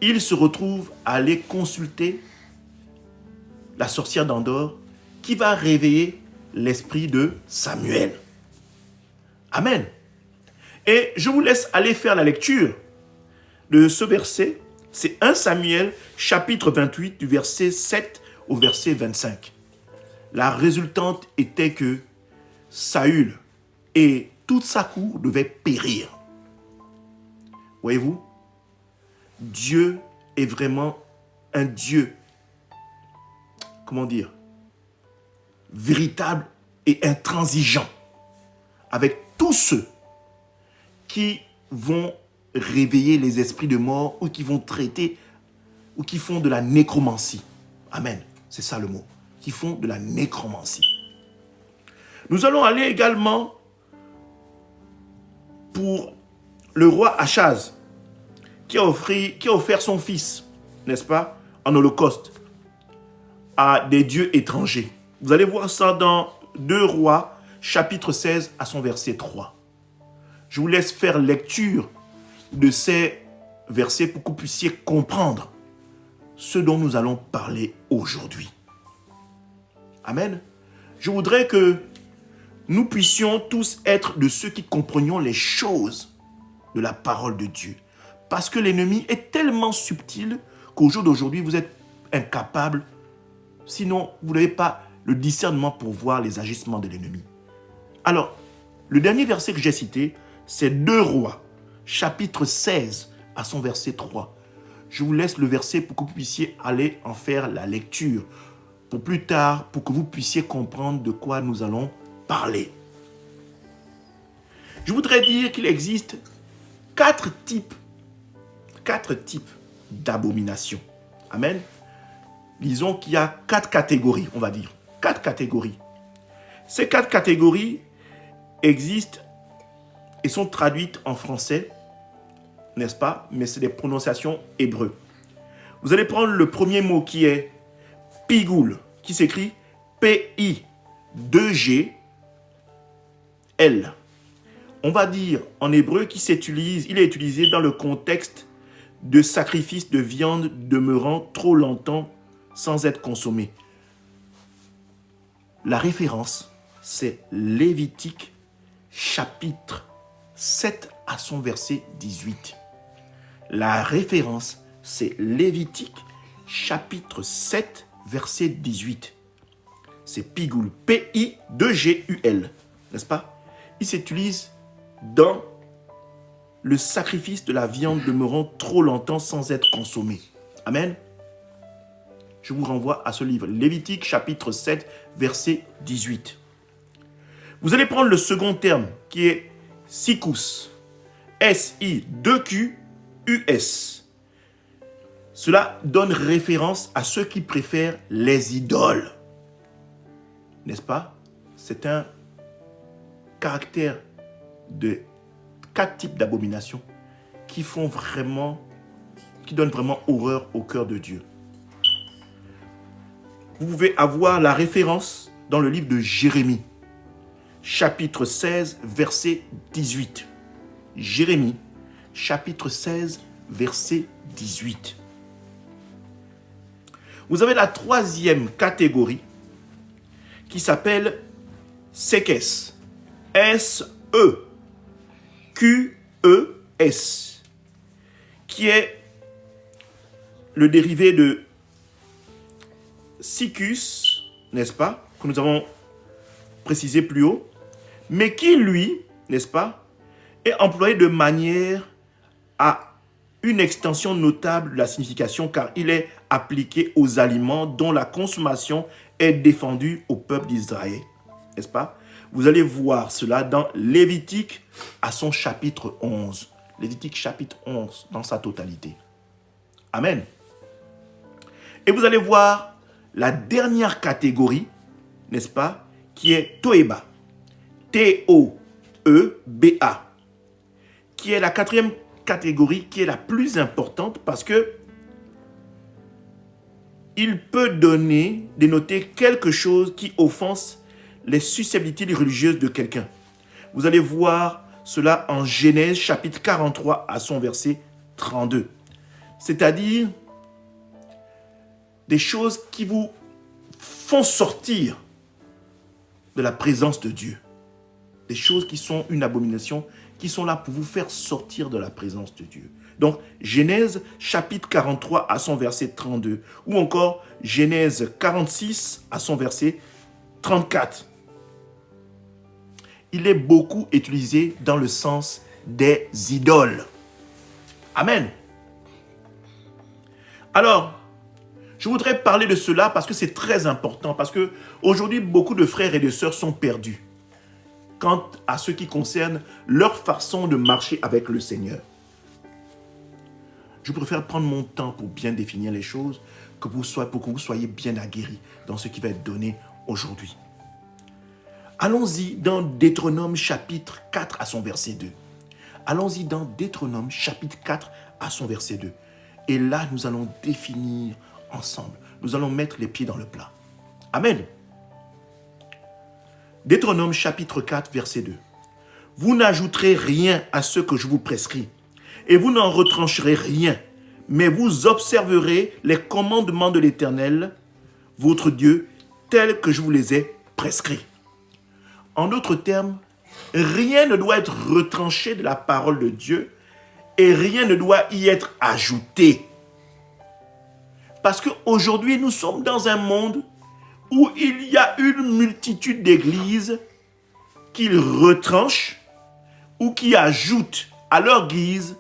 Il se retrouve à aller consulter la sorcière d'Endor qui va réveiller l'esprit de Samuel. Amen. Et je vous laisse aller faire la lecture de ce verset. C'est 1 Samuel, chapitre 28, du verset 7 au verset 25. La résultante était que Saül et toute sa cour devaient périr. Voyez-vous, Dieu est vraiment un Dieu, comment dire, véritable et intransigeant avec tous ceux qui vont réveiller les esprits de mort ou qui vont traiter ou qui font de la nécromancie. Amen. C'est ça le mot. Qui font de la nécromancie. Nous allons aller également pour le roi Achaz qui a offert son fils, n'est-ce pas, en holocauste à des dieux étrangers. Vous allez voir ça dans 2 Rois, chapitre 16 à son verset 3. Je vous laisse faire lecture de ces versets pour que vous puissiez comprendre ce dont nous allons parler aujourd'hui. Amen. Je voudrais que nous puissions tous être de ceux qui comprenions les choses de la parole de Dieu. Parce que l'ennemi est tellement subtil qu'au jour d'aujourd'hui, vous êtes incapable, sinon vous n'avez pas le discernement pour voir les agissements de l'ennemi. Alors, le dernier verset que j'ai cité, c'est 2 Rois, chapitre 16 à son verset 3. Je vous laisse le verset pour que vous puissiez aller en faire la lecture. Pour plus tard, pour que vous puissiez comprendre de quoi nous allons parler. Je voudrais dire qu'il existe 4 types d'abominations. Amen. Disons qu'il y a 4 catégories, on va dire. 4 catégories. Ces 4 catégories existent et sont traduites en français, n'est-ce pas? Mais c'est des prononciations hébreues. Vous allez prendre le premier mot qui est pigoul, qui s'écrit P-I-2-G-L. On va dire en hébreu qu'il il est utilisé dans le contexte de sacrifice de viande demeurant trop longtemps sans être consommé. La référence, c'est Lévitique chapitre 7 à son verset 18. La référence, c'est Lévitique chapitre 7 verset 18. C'est pigoul, P-I-2-G-U-L, n'est-ce pas? Il s'utilise dans le sacrifice de la viande demeurant trop longtemps sans être consommée. Amen. Je vous renvoie à ce livre, Lévitique chapitre 7, verset 18. Vous allez prendre le second terme qui est sikus, S-I-2-Q-U-S. Cela donne référence à ceux qui préfèrent les idoles. N'est-ce pas? C'est un caractère de 4 types d'abominations qui donnent vraiment horreur au cœur de Dieu. Vous pouvez avoir la référence dans le livre de Jérémie, chapitre 16, verset 18. Jérémie, chapitre 16, verset 18. Vous avez la troisième catégorie qui s'appelle Sekes. S-E-Q-E-S. Qui est le dérivé de Sikus, n'est-ce pas, que nous avons précisé plus haut, mais qui, lui, n'est-ce pas, est employé de manière à une extension notable de la signification car il est appliqué aux aliments dont la consommation est défendue au peuple d'Israël. N'est-ce pas? Vous allez voir cela dans Lévitique à son chapitre 11. Lévitique chapitre 11 dans sa totalité. Amen. Et vous allez voir la dernière catégorie, n'est-ce pas, qui est Toeba. T-O-E-B-A. Qui est la quatrième catégorie, qui est la plus importante parce que il peut dénoter quelque chose qui offense les susceptibilités religieuses de quelqu'un. Vous allez voir cela en Genèse chapitre 43 à son verset 32. C'est-à-dire des choses qui vous font sortir de la présence de Dieu. Des choses qui sont une abomination, qui sont là pour vous faire sortir de la présence de Dieu. Donc, Genèse chapitre 43 à son verset 32, ou encore Genèse 46 à son verset 34. Il est beaucoup utilisé dans le sens des idoles. Amen. Alors, je voudrais parler de cela parce que c'est très important, parce que aujourd'hui, beaucoup de frères et de sœurs sont perdus quant à ce qui concerne leur façon de marcher avec le Seigneur. Je préfère prendre mon temps pour bien définir les choses, pour que vous soyez bien aguerris dans ce qui va être donné aujourd'hui. Allons-y dans Deutéronome chapitre 4 à son verset 2. Allons-y dans Deutéronome chapitre 4 à son verset 2. Et là, nous allons définir ensemble. Nous allons mettre les pieds dans le plat. Amen. Deutéronome chapitre 4 verset 2. Vous n'ajouterez rien à ce que je vous prescris, et vous n'en retrancherez rien, mais vous observerez les commandements de l'Éternel, votre Dieu, tels que je vous les ai prescrits. En d'autres termes, rien ne doit être retranché de la parole de Dieu et rien ne doit y être ajouté. Parce qu'aujourd'hui, nous sommes dans un monde où il y a une multitude d'églises qui retranchent ou qui ajoutent à leur guise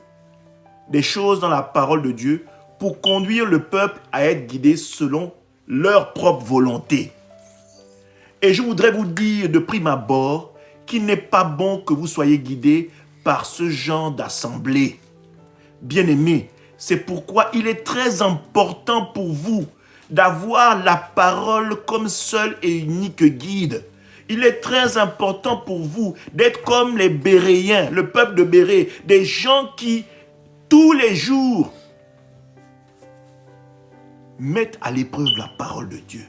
des choses dans la parole de Dieu pour conduire le peuple à être guidé selon leur propre volonté. Et je voudrais vous dire de prime abord qu'il n'est pas bon que vous soyez guidés par ce genre d'assemblée. Bien-aimés, c'est pourquoi il est très important pour vous d'avoir la parole comme seul et unique guide. Il est très important pour vous d'être comme les Béréens, le peuple de Béré, des gens qui, tous les jours, mettent à l'épreuve la parole de Dieu.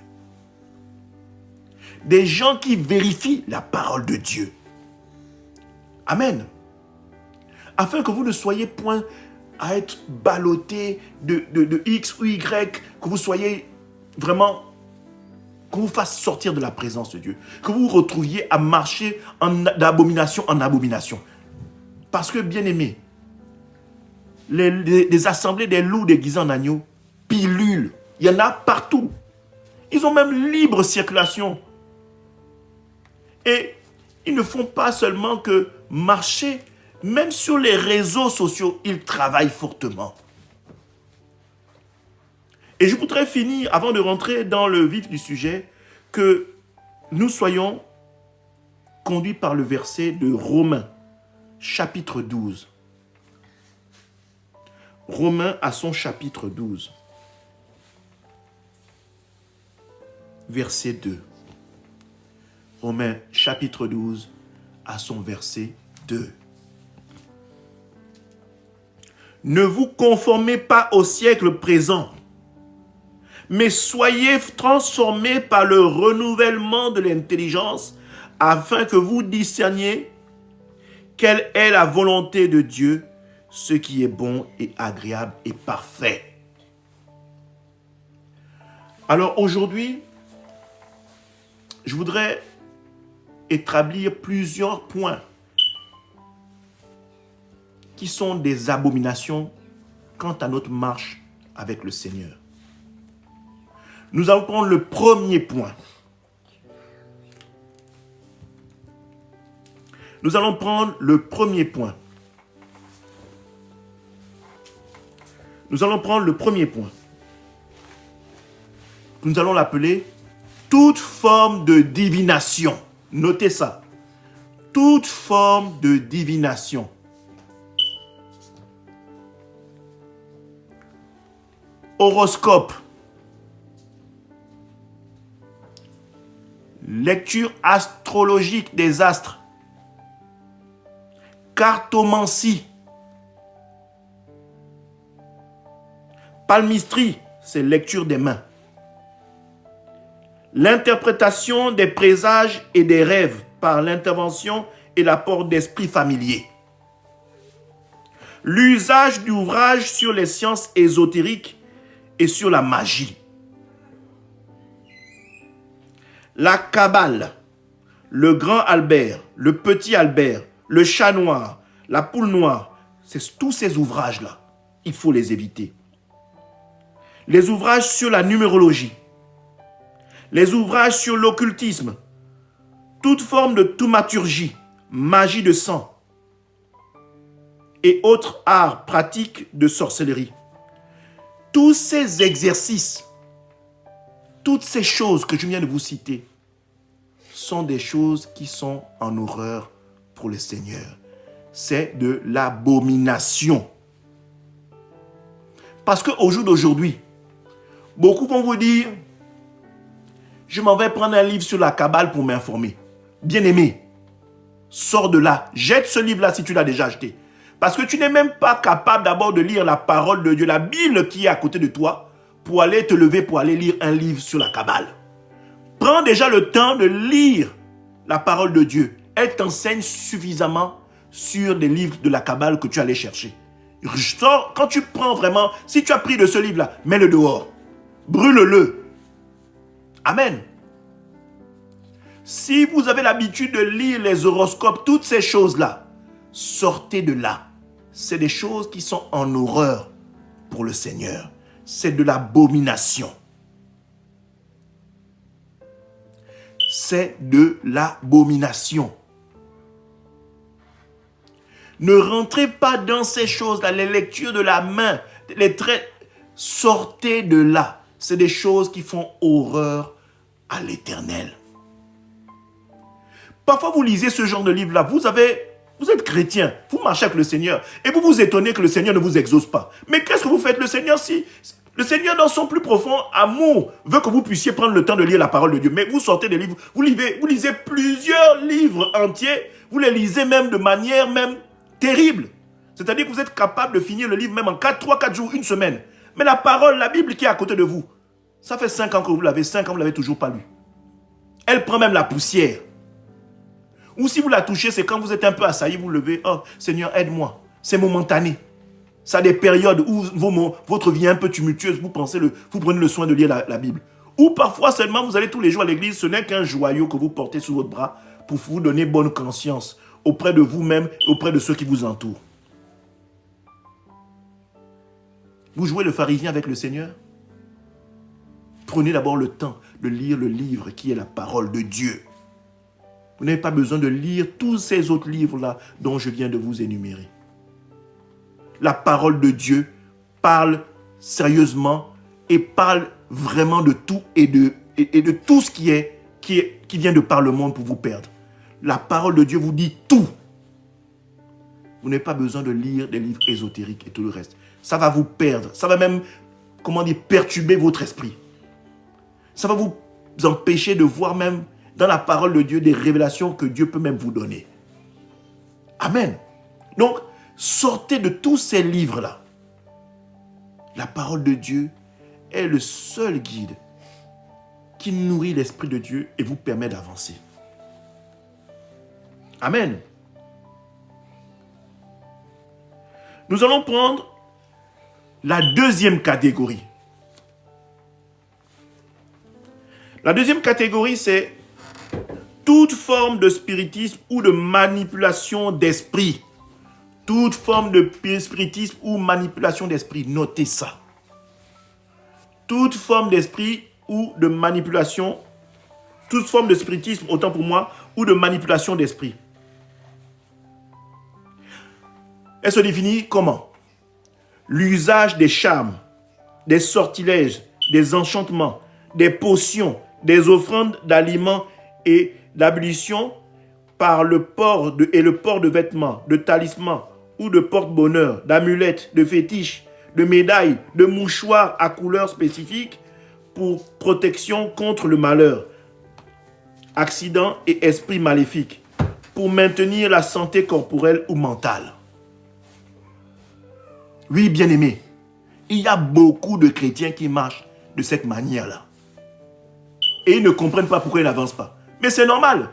Des gens qui vérifient la parole de Dieu. Amen. Afin que vous ne soyez point à être ballotté de X ou Y, que vous soyez vraiment, qu'on vous fasse sortir de la présence de Dieu, que vous vous retrouviez à marcher d'abomination en abomination. Parce que, bien aimé, les assemblées des loups déguisés en agneaux pilulent. Il y en a partout. Ils ont même libre circulation. Et ils ne font pas seulement que marcher, même sur les réseaux sociaux, ils travaillent fortement. Et je voudrais finir, avant de rentrer dans le vif du sujet, que nous soyons conduits par le verset de Romains, chapitre 12. Romains à son chapitre 12. Verset 2. Romains chapitre 12 à son verset 2. Ne vous conformez pas au siècle présent, mais soyez transformés par le renouvellement de l'intelligence afin que vous discerniez quelle est la volonté de Dieu, ce qui est bon et agréable et parfait. Alors aujourd'hui, je voudrais établir plusieurs points qui sont des abominations quant à notre marche avec le Seigneur. Nous allons prendre le premier point. Nous allons prendre le premier point. Nous allons prendre le premier point. Nous allons l'appeler toute forme de divination. Notez ça. Toute forme de divination. Horoscope. Lecture astrologique des astres. Cartomancie. Palmistrie, c'est lecture des mains. L'interprétation des présages et des rêves par l'intervention et l'apport d'esprits familiers. L'usage d'ouvrages sur les sciences ésotériques et sur la magie. La Kabbale, le grand Albert, le petit Albert, le chat noir, la poule noire, c'est tous ces ouvrages-là, il faut les éviter. Les ouvrages sur la numérologie, les ouvrages sur l'occultisme, toute forme de thaumaturgie, magie de sang et autres arts pratiques de sorcellerie. Tous ces exercices, toutes ces choses que je viens de vous citer, sont des choses qui sont en horreur pour le Seigneur. C'est de l'abomination. Parce qu'au jour d'aujourd'hui, beaucoup vont vous dire, je m'en vais prendre un livre sur la Kabbale pour m'informer. Bien-aimé, sors de là, jette ce livre-là si tu l'as déjà acheté. Parce que tu n'es même pas capable d'abord de lire la parole de Dieu, la Bible qui est à côté de toi, pour aller te lever, pour aller lire un livre sur la Kabbale. Prends déjà le temps de lire la parole de Dieu. Elle t'enseigne suffisamment sur les livres de la Kabbale que tu allais chercher. Quand tu prends vraiment, si tu as pris de ce livre-là, mets-le dehors. Brûle-le. Amen. Si vous avez l'habitude de lire les horoscopes, toutes ces choses-là, sortez de là. C'est des choses qui sont en horreur pour le Seigneur. C'est de l'abomination. C'est de l'abomination. Ne rentrez pas dans ces choses-là, les lectures de la main, les traits. Sortez de là. C'est des choses qui font horreur à l'Éternel. Parfois, vous lisez ce genre de livre-là. Vous êtes chrétien, vous marchez avec le Seigneur et vous vous étonnez que le Seigneur ne vous exauce pas. Mais qu'est-ce que vous faites? Le Seigneur, si le Seigneur, dans son plus profond amour, veut que vous puissiez prendre le temps de lire la parole de Dieu. Mais vous sortez des livres, vous lisez plusieurs livres entiers, vous les lisez même de manière même terrible. C'est-à-dire que vous êtes capable de finir le livre même en 3-4 jours, une semaine. Mais la parole, la Bible qui est à côté de vous, ça fait 5 ans que vous l'avez, 5 ans que vous ne l'avez toujours pas lu. Elle prend même la poussière. Ou si vous la touchez, c'est quand vous êtes un peu assailli, vous levez, oh Seigneur, aide-moi. C'est momentané. Ça a des périodes où votre vie est un peu tumultueuse, vous prenez le soin de lire la Bible. Ou parfois seulement, vous allez tous les jours à l'église, ce n'est qu'un joyau que vous portez sous votre bras pour vous donner bonne conscience auprès de vous-même et auprès de ceux qui vous entourent. Vous jouez le pharisien avec le Seigneur? Prenez d'abord le temps de lire le livre qui est la parole de Dieu. Vous n'avez pas besoin de lire tous ces autres livres-là dont je viens de vous énumérer. La parole de Dieu parle sérieusement et parle vraiment de tout et de tout ce qui vient de par le monde pour vous perdre. La parole de Dieu vous dit tout. Vous n'avez pas besoin de lire des livres ésotériques et tout le reste. Ça va vous perdre. Ça va même, perturber votre esprit. Ça va vous empêcher de voir même dans la parole de Dieu des révélations que Dieu peut même vous donner. Amen. Donc, sortez de tous ces livres-là. La parole de Dieu est le seul guide qui nourrit l'Esprit de Dieu et vous permet d'avancer. Amen. Nous allons prendre la deuxième catégorie. La deuxième catégorie, c'est toute forme de spiritisme ou de manipulation d'esprit. Toute forme de spiritisme ou manipulation d'esprit. Notez ça. Toute forme d'esprit ou de manipulation, toute forme de spiritisme, autant pour moi, ou de manipulation d'esprit. Elle se définit comment? l'usage des charmes, des sortilèges, des enchantements, des potions, des offrandes d'aliments et d'ablutions par le port de vêtements, de talismans ou de porte-bonheur, d'amulettes, de fétiches, de médailles, de mouchoirs à couleurs spécifiques pour protection contre le malheur, accidents et esprits maléfiques, pour maintenir la santé corporelle ou mentale. Oui, bien-aimés, il y a beaucoup de chrétiens qui marchent de cette manière-là. Et ils ne comprennent pas pourquoi ils n'avancent pas. Mais c'est normal.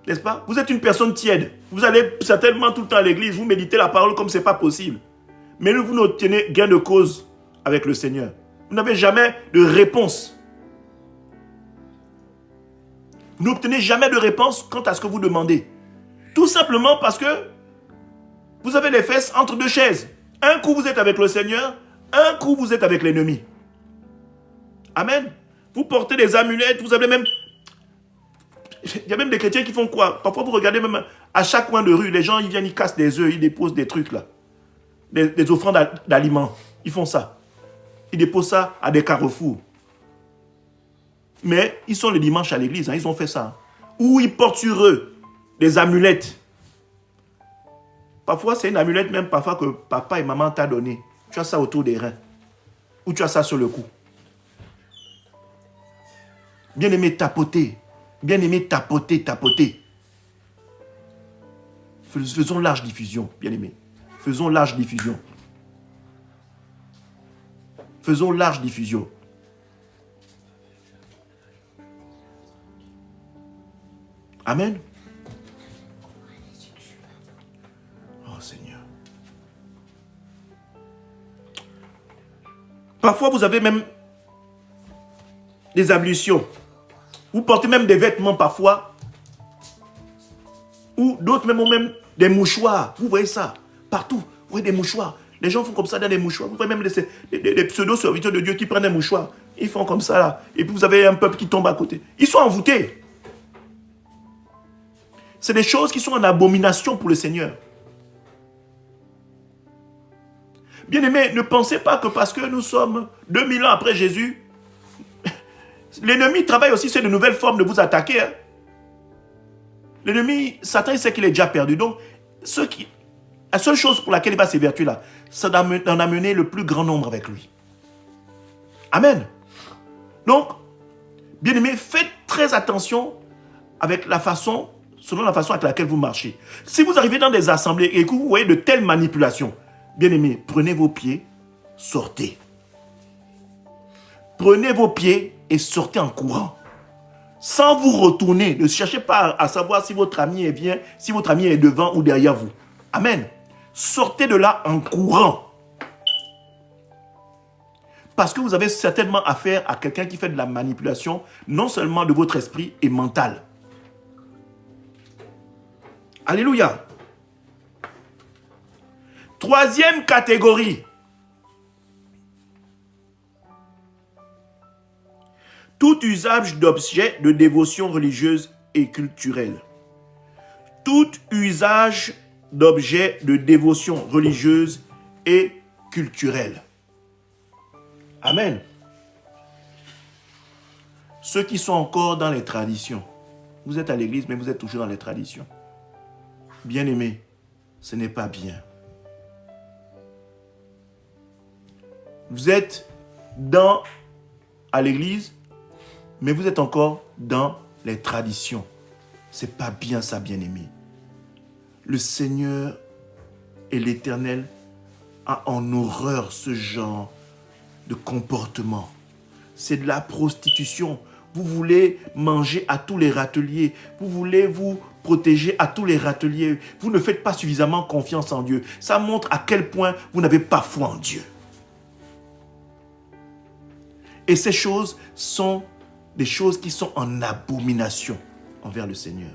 N'est-ce pas? Vous êtes une personne tiède. Vous allez certainement tout le temps à l'église, vous méditez la parole comme ce n'est pas possible. Mais vous n'obtenez gain de cause avec le Seigneur. Vous n'avez jamais de réponse. Vous n'obtenez jamais de réponse quant à ce que vous demandez. Tout simplement parce que vous avez les fesses entre deux chaises. Un coup, vous êtes avec le Seigneur. Un coup, vous êtes avec l'ennemi. Amen. Vous portez des amulettes. Vous avez même... Il y a même des chrétiens qui font quoi? Parfois, vous regardez même à chaque coin de rue, les gens, ils viennent, ils cassent des œufs, ils déposent des trucs là. Des offrandes d'aliments. Ils font ça. Ils déposent ça à des carrefours. Mais ils sont le dimanche à l'église, hein, ils ont fait ça. Ou ils portent sur eux des amulettes. Parfois, c'est une amulette même parfois que papa et maman t'ont donné. Tu as ça autour des reins. Ou tu as ça sur le cou. Bien-aimé, tapoter. Bien-aimé, tapoter. Faisons large diffusion, bien-aimé. Faisons large diffusion. Faisons large diffusion. Amen. Oh Seigneur. Parfois, vous avez même des ablutions. Vous portez même des vêtements parfois. Ou d'autres même ont même des mouchoirs. Vous voyez ça partout. Vous voyez des mouchoirs. Les gens font comme ça dans des mouchoirs. Vous voyez même des pseudo-serviteurs de Dieu qui prennent des mouchoirs. Ils font comme ça là. Et puis vous avez un peuple qui tombe à côté. Ils sont envoûtés. C'est des choses qui sont en abomination pour le Seigneur. Bien-aimés, ne pensez pas que parce que nous sommes 2000 ans après Jésus, l'ennemi travaille aussi sur de nouvelles formes de vous attaquer. Hein. L'ennemi, Satan, il sait qu'il est déjà perdu. Donc, la seule chose pour laquelle il va s'évertuer là, c'est d'en amener le plus grand nombre avec lui. Amen. Donc, bien-aimés, faites très attention avec selon la façon avec laquelle vous marchez. Si vous arrivez dans des assemblées et que vous voyez de telles manipulations, bien-aimés, prenez vos pieds, sortez. Prenez vos pieds et sortez en courant. Sans vous retourner. Ne cherchez pas à savoir si votre ami est bien, si votre ami est devant ou derrière vous. Amen. Sortez de là en courant. Parce que vous avez certainement affaire à quelqu'un qui fait de la manipulation, non seulement de votre esprit et mental. Alléluia. Troisième catégorie. Tout usage d'objets de dévotion religieuse et culturelle. Tout usage d'objets de dévotion religieuse et culturelle. Amen. Ceux qui sont encore dans les traditions. Vous êtes à l'église, mais vous êtes toujours dans les traditions. Bien-aimés, ce n'est pas bien. Vous êtes à l'église, mais vous êtes encore dans les traditions. C'est pas bien ça, bien-aimé. Le Seigneur et l'Éternel a en horreur ce genre de comportement. C'est de la prostitution. Vous voulez manger à tous les râteliers. Vous voulez vous protéger à tous les râteliers. Vous ne faites pas suffisamment confiance en Dieu. Ça montre à quel point vous n'avez pas foi en Dieu. Et ces choses sont des choses qui sont en abomination envers le Seigneur.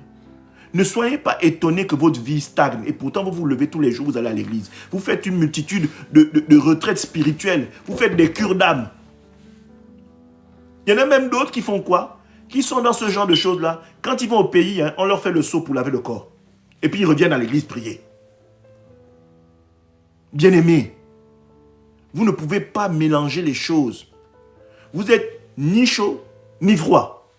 Ne soyez pas étonnés que votre vie stagne et pourtant vous vous levez tous les jours, vous allez à l'église. Vous faites une multitude de retraites spirituelles. Vous faites des cures d'âme. Il y en a même d'autres qui font quoi? Qui sont dans ce genre de choses-là. Quand ils vont au pays, on leur fait le seau pour laver le corps. Et puis ils reviennent à l'église prier. Bien-aimés, vous ne pouvez pas mélanger les choses. Vous êtes ni chaud, ni froid.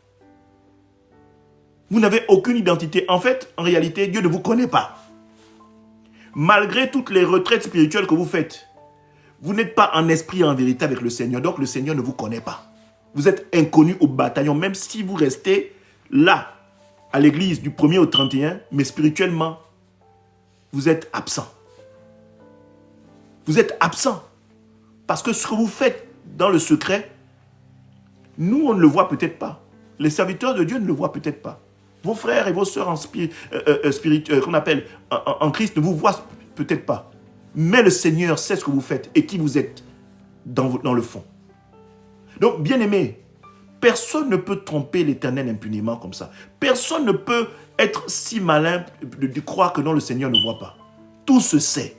Vous n'avez aucune identité. En fait, en réalité, Dieu ne vous connaît pas. Malgré toutes les retraites spirituelles que vous faites, vous n'êtes pas en esprit et en vérité avec le Seigneur. Donc, le Seigneur ne vous connaît pas. Vous êtes inconnu au bataillon, même si vous restez là, à l'église du 1er au 31, mais spirituellement, vous êtes absent. Vous êtes absent. Parce que ce que vous faites dans le secret, nous, on ne le voit peut-être pas. Les serviteurs de Dieu ne le voient peut-être pas. Vos frères et vos sœurs qu'on appelle en Christ ne vous voient peut-être pas. Mais le Seigneur sait ce que vous faites et qui vous êtes dans le fond. Donc, bien-aimés, personne ne peut tromper l'Éternel impunément comme ça. Personne ne peut être si malin de croire que non, le Seigneur ne voit pas. Tout se sait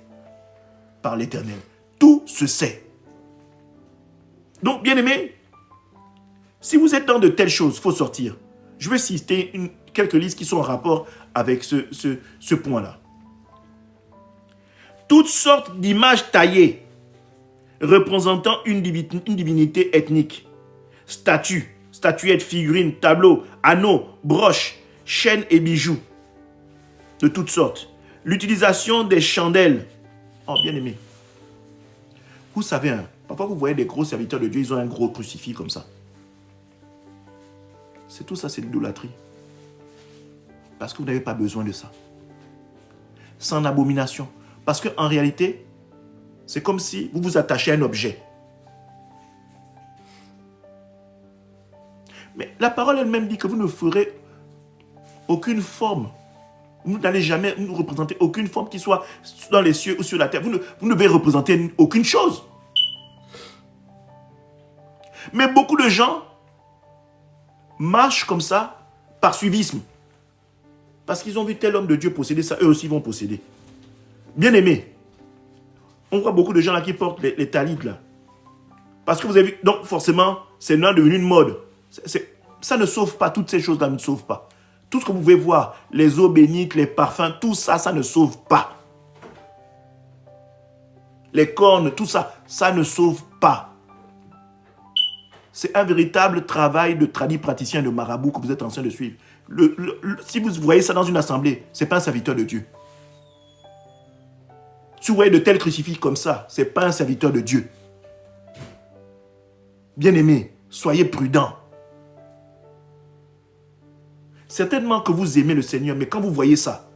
par l'Éternel. Tout se sait. Donc, bien-aimés, si vous êtes dans de telles choses, il faut sortir. Je vais citer quelques listes qui sont en rapport avec ce point-là. Toutes sortes d'images taillées représentant une divinité ethnique. Statues, statuettes, figurines, tableaux, anneaux, broches, chaînes et bijoux. De toutes sortes. L'utilisation des chandelles. Oh, bien aimé. Vous savez, parfois vous voyez des gros serviteurs de Dieu, ils ont un gros crucifix comme ça. C'est tout ça, c'est l'idolâtrie. Parce que vous n'avez pas besoin de ça. C'est en abomination. Parce qu'en réalité, c'est comme si vous vous attachez à un objet. Mais la parole elle-même dit que vous ne ferez aucune forme. Vous n'allez jamais nous représenter aucune forme qui soit dans les cieux ou sur la terre. Vous ne devez représenter aucune chose. Mais beaucoup de gens marchent comme ça par suivisme. Parce qu'ils ont vu tel homme de Dieu posséder ça, eux aussi vont posséder. Bien aimé, on voit beaucoup de gens là qui portent les talits là. Parce que vous avez vu, donc forcément, c'est maintenant devenu une mode. Ça ne sauve pas, toutes ces choses-là ne sauvent pas. Tout ce que vous pouvez voir, les eaux bénites, les parfums, tout ça, ça ne sauve pas. Les cornes, tout ça, ça ne sauve pas. C'est un véritable travail de tradit praticien, de marabout que vous êtes en train de suivre. Si vous voyez ça dans une assemblée, ce n'est pas un serviteur de Dieu. Si vous voyez de tels crucifix comme ça, ce n'est pas un serviteur de Dieu. Bien-aimés, soyez prudents. Certainement que vous aimez le Seigneur, mais quand vous voyez ça,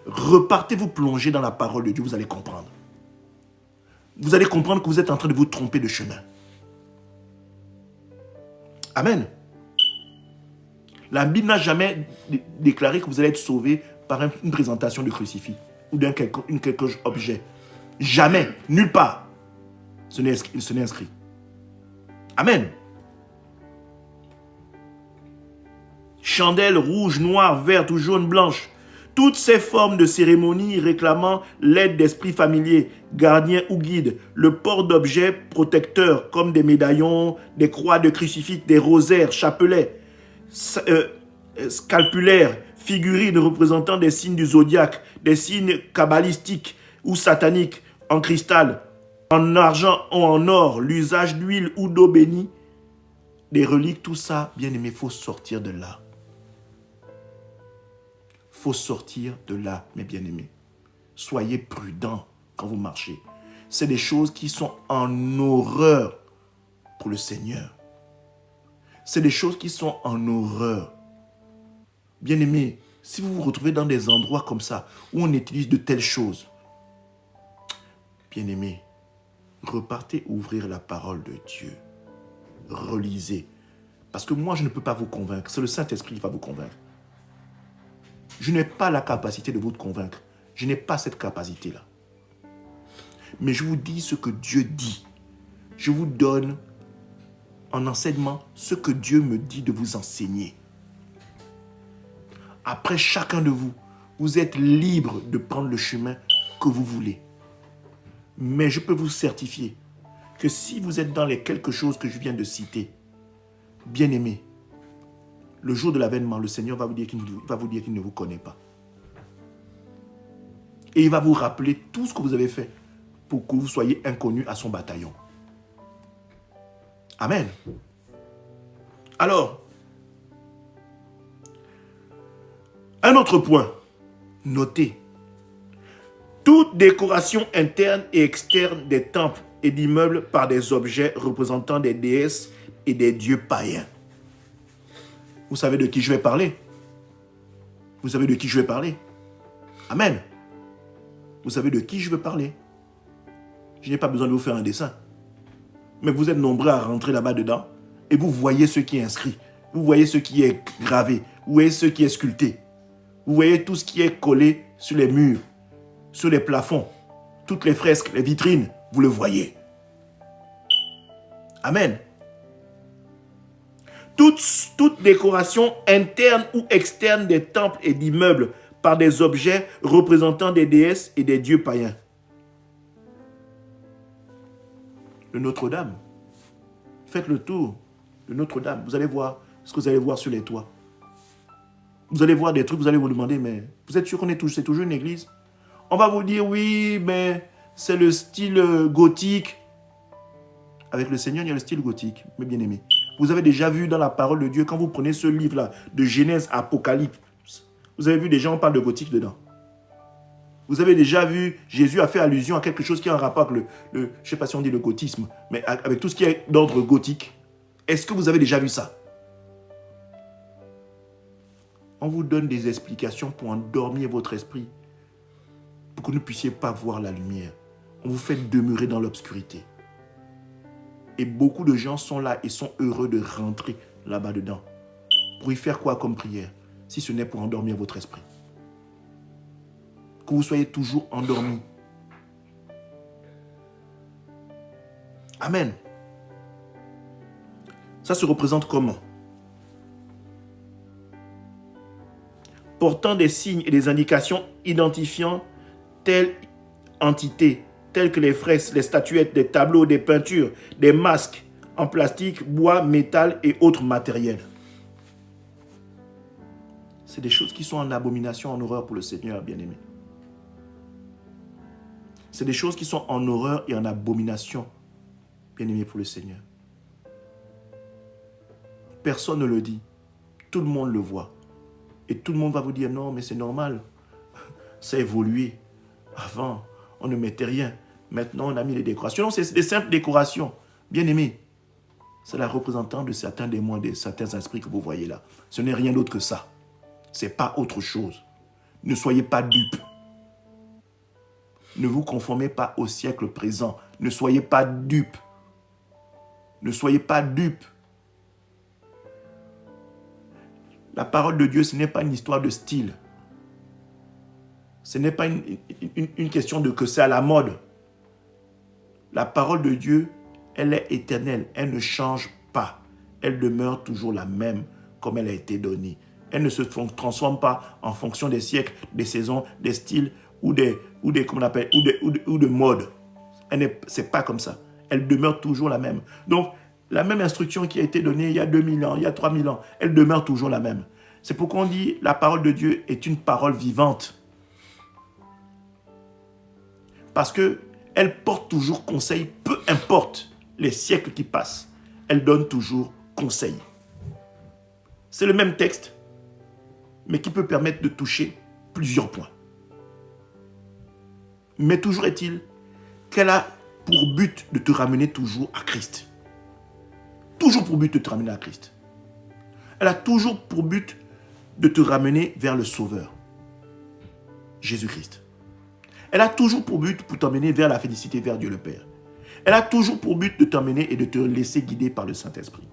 repartez vous plonger dans la parole de Dieu, vous allez comprendre. Vous allez comprendre que vous êtes en train de vous tromper de chemin. Amen. La Bible n'a jamais déclaré que vous allez être sauvé par une présentation de crucifix ou d'un quelque objet. Jamais, nulle part. Ce n'est inscrit. Amen. Chandelles rouges, noires, vertes ou jaunes, blanches. Toutes ces formes de cérémonies réclamant l'aide d'esprits familiers, gardiens ou guides, le port d'objets protecteurs comme des médaillons, des croix de crucifix, des rosaires, chapelets, scalpulaires, figurines représentant des signes du zodiaque, des signes kabbalistiques ou sataniques en cristal, en argent ou en or, l'usage d'huile ou d'eau bénie, des reliques, tout ça, bien aimé, il faut sortir de là. Il faut sortir de là, mes bien-aimés. Soyez prudents quand vous marchez. C'est des choses qui sont en horreur pour le Seigneur. C'est des choses qui sont en horreur. Bien-aimés, si vous vous retrouvez dans des endroits comme ça, où on utilise de telles choses, bien-aimés, repartez ouvrir la parole de Dieu. Relisez. Parce que moi, je ne peux pas vous convaincre. C'est le Saint-Esprit qui va vous convaincre. Je n'ai pas la capacité de vous convaincre. Je n'ai pas cette capacité-là. Mais je vous dis ce que Dieu dit. Je vous donne en enseignement ce que Dieu me dit de vous enseigner. Après, chacun de vous, vous êtes libre de prendre le chemin que vous voulez. Mais je peux vous certifier que si vous êtes dans les quelque chose que je viens de citer, bien aimé, le jour de l'avènement, le Seigneur va vous dire qu'il ne vous connaît pas. Et il va vous rappeler tout ce que vous avez fait pour que vous soyez inconnus à son bataillon. Amen. Alors, un autre point, notez. Toute décoration interne et externe des temples et d'immeubles par des objets représentant des déesses et des dieux païens. Vous savez de qui je vais parler? Vous savez de qui je vais parler? Amen. Vous savez de qui je veux parler? Je n'ai pas besoin de vous faire un dessin. Mais vous êtes nombreux à rentrer là-bas dedans et vous voyez ce qui est inscrit. Vous voyez ce qui est gravé. Vous voyez ce qui est sculpté. Vous voyez tout ce qui est collé sur les murs, sur les plafonds, toutes les fresques, les vitrines. Vous le voyez. Amen. Toute décoration interne ou externe des temples et d'immeubles par des objets représentant des déesses et des dieux païens. De Notre-Dame. Faites le tour de Notre-Dame. Vous allez voir ce que vous allez voir sur les toits. Vous allez voir des trucs, vous allez vous demander, mais vous êtes sûr qu'on est c'est toujours une église? On va vous dire, oui, mais c'est le style gothique. Avec le Seigneur, il y a le style gothique, mes bien-aimés. Vous avez déjà vu dans la parole de Dieu, quand vous prenez ce livre-là, de Genèse à Apocalypse, vous avez vu déjà, on parle de gothique dedans. Vous avez déjà vu, Jésus a fait allusion à quelque chose qui a un rapport avec je ne sais pas si on dit le gothisme, mais avec tout ce qui est d'ordre gothique. Est-ce que vous avez déjà vu ça? On vous donne des explications pour endormir votre esprit, pour que vous ne puissiez pas voir la lumière. On vous fait demeurer dans l'obscurité. Et beaucoup de gens sont là et sont heureux de rentrer là-bas dedans. Pour y faire quoi comme prière? Si ce n'est pour endormir votre esprit. Que vous soyez toujours endormis. Amen. Ça se représente comment? Portant des signes et des indications identifiant telle entité, telles que les fresques, les statuettes, des tableaux, des peintures, des masques en plastique, bois, métal et autres matériels. C'est des choses qui sont en abomination, en horreur pour le Seigneur, bien-aimé. C'est des choses qui sont en horreur et en abomination, bien-aimé, pour le Seigneur. Personne ne le dit. Tout le monde le voit. Et tout le monde va vous dire, non, mais c'est normal. Ça a évolué. Avant, on ne mettait rien. Maintenant, on a mis les décorations. Non, c'est des simples décorations. Bien-aimé, c'est la représentante de certains démons, de certains esprits que vous voyez là. Ce n'est rien d'autre que ça. Ce n'est pas autre chose. Ne soyez pas dupes. Ne vous conformez pas au siècle présent. Ne soyez pas dupes. Ne soyez pas dupes. La parole de Dieu, ce n'est pas une histoire de style. Ce n'est pas une question de que c'est à la mode. La parole de Dieu, elle est éternelle. Elle ne change pas. Elle demeure toujours la même comme elle a été donnée. Elle ne se transforme pas en fonction des siècles, des saisons, des styles ou comment on appelle, ou de mode. C'est pas comme ça. Elle demeure toujours la même. Donc, la même instruction qui a été donnée il y a 2000 ans, il y a 3000 ans, elle demeure toujours la même. C'est pourquoi on dit la parole de Dieu est une parole vivante. Parce qu'elle porte toujours conseil, peu importe les siècles qui passent. Elle donne toujours conseil. C'est le même texte, mais qui peut permettre de toucher plusieurs points. Mais toujours est-il qu'elle a pour but de te ramener toujours à Christ. Toujours pour but de te ramener à Christ. Elle a toujours pour but de te ramener vers le Sauveur, Jésus-Christ. Elle a toujours pour but pour t'emmener vers la félicité, vers Dieu le Père. Elle a toujours pour but de t'emmener et de te laisser guider par le Saint-Esprit.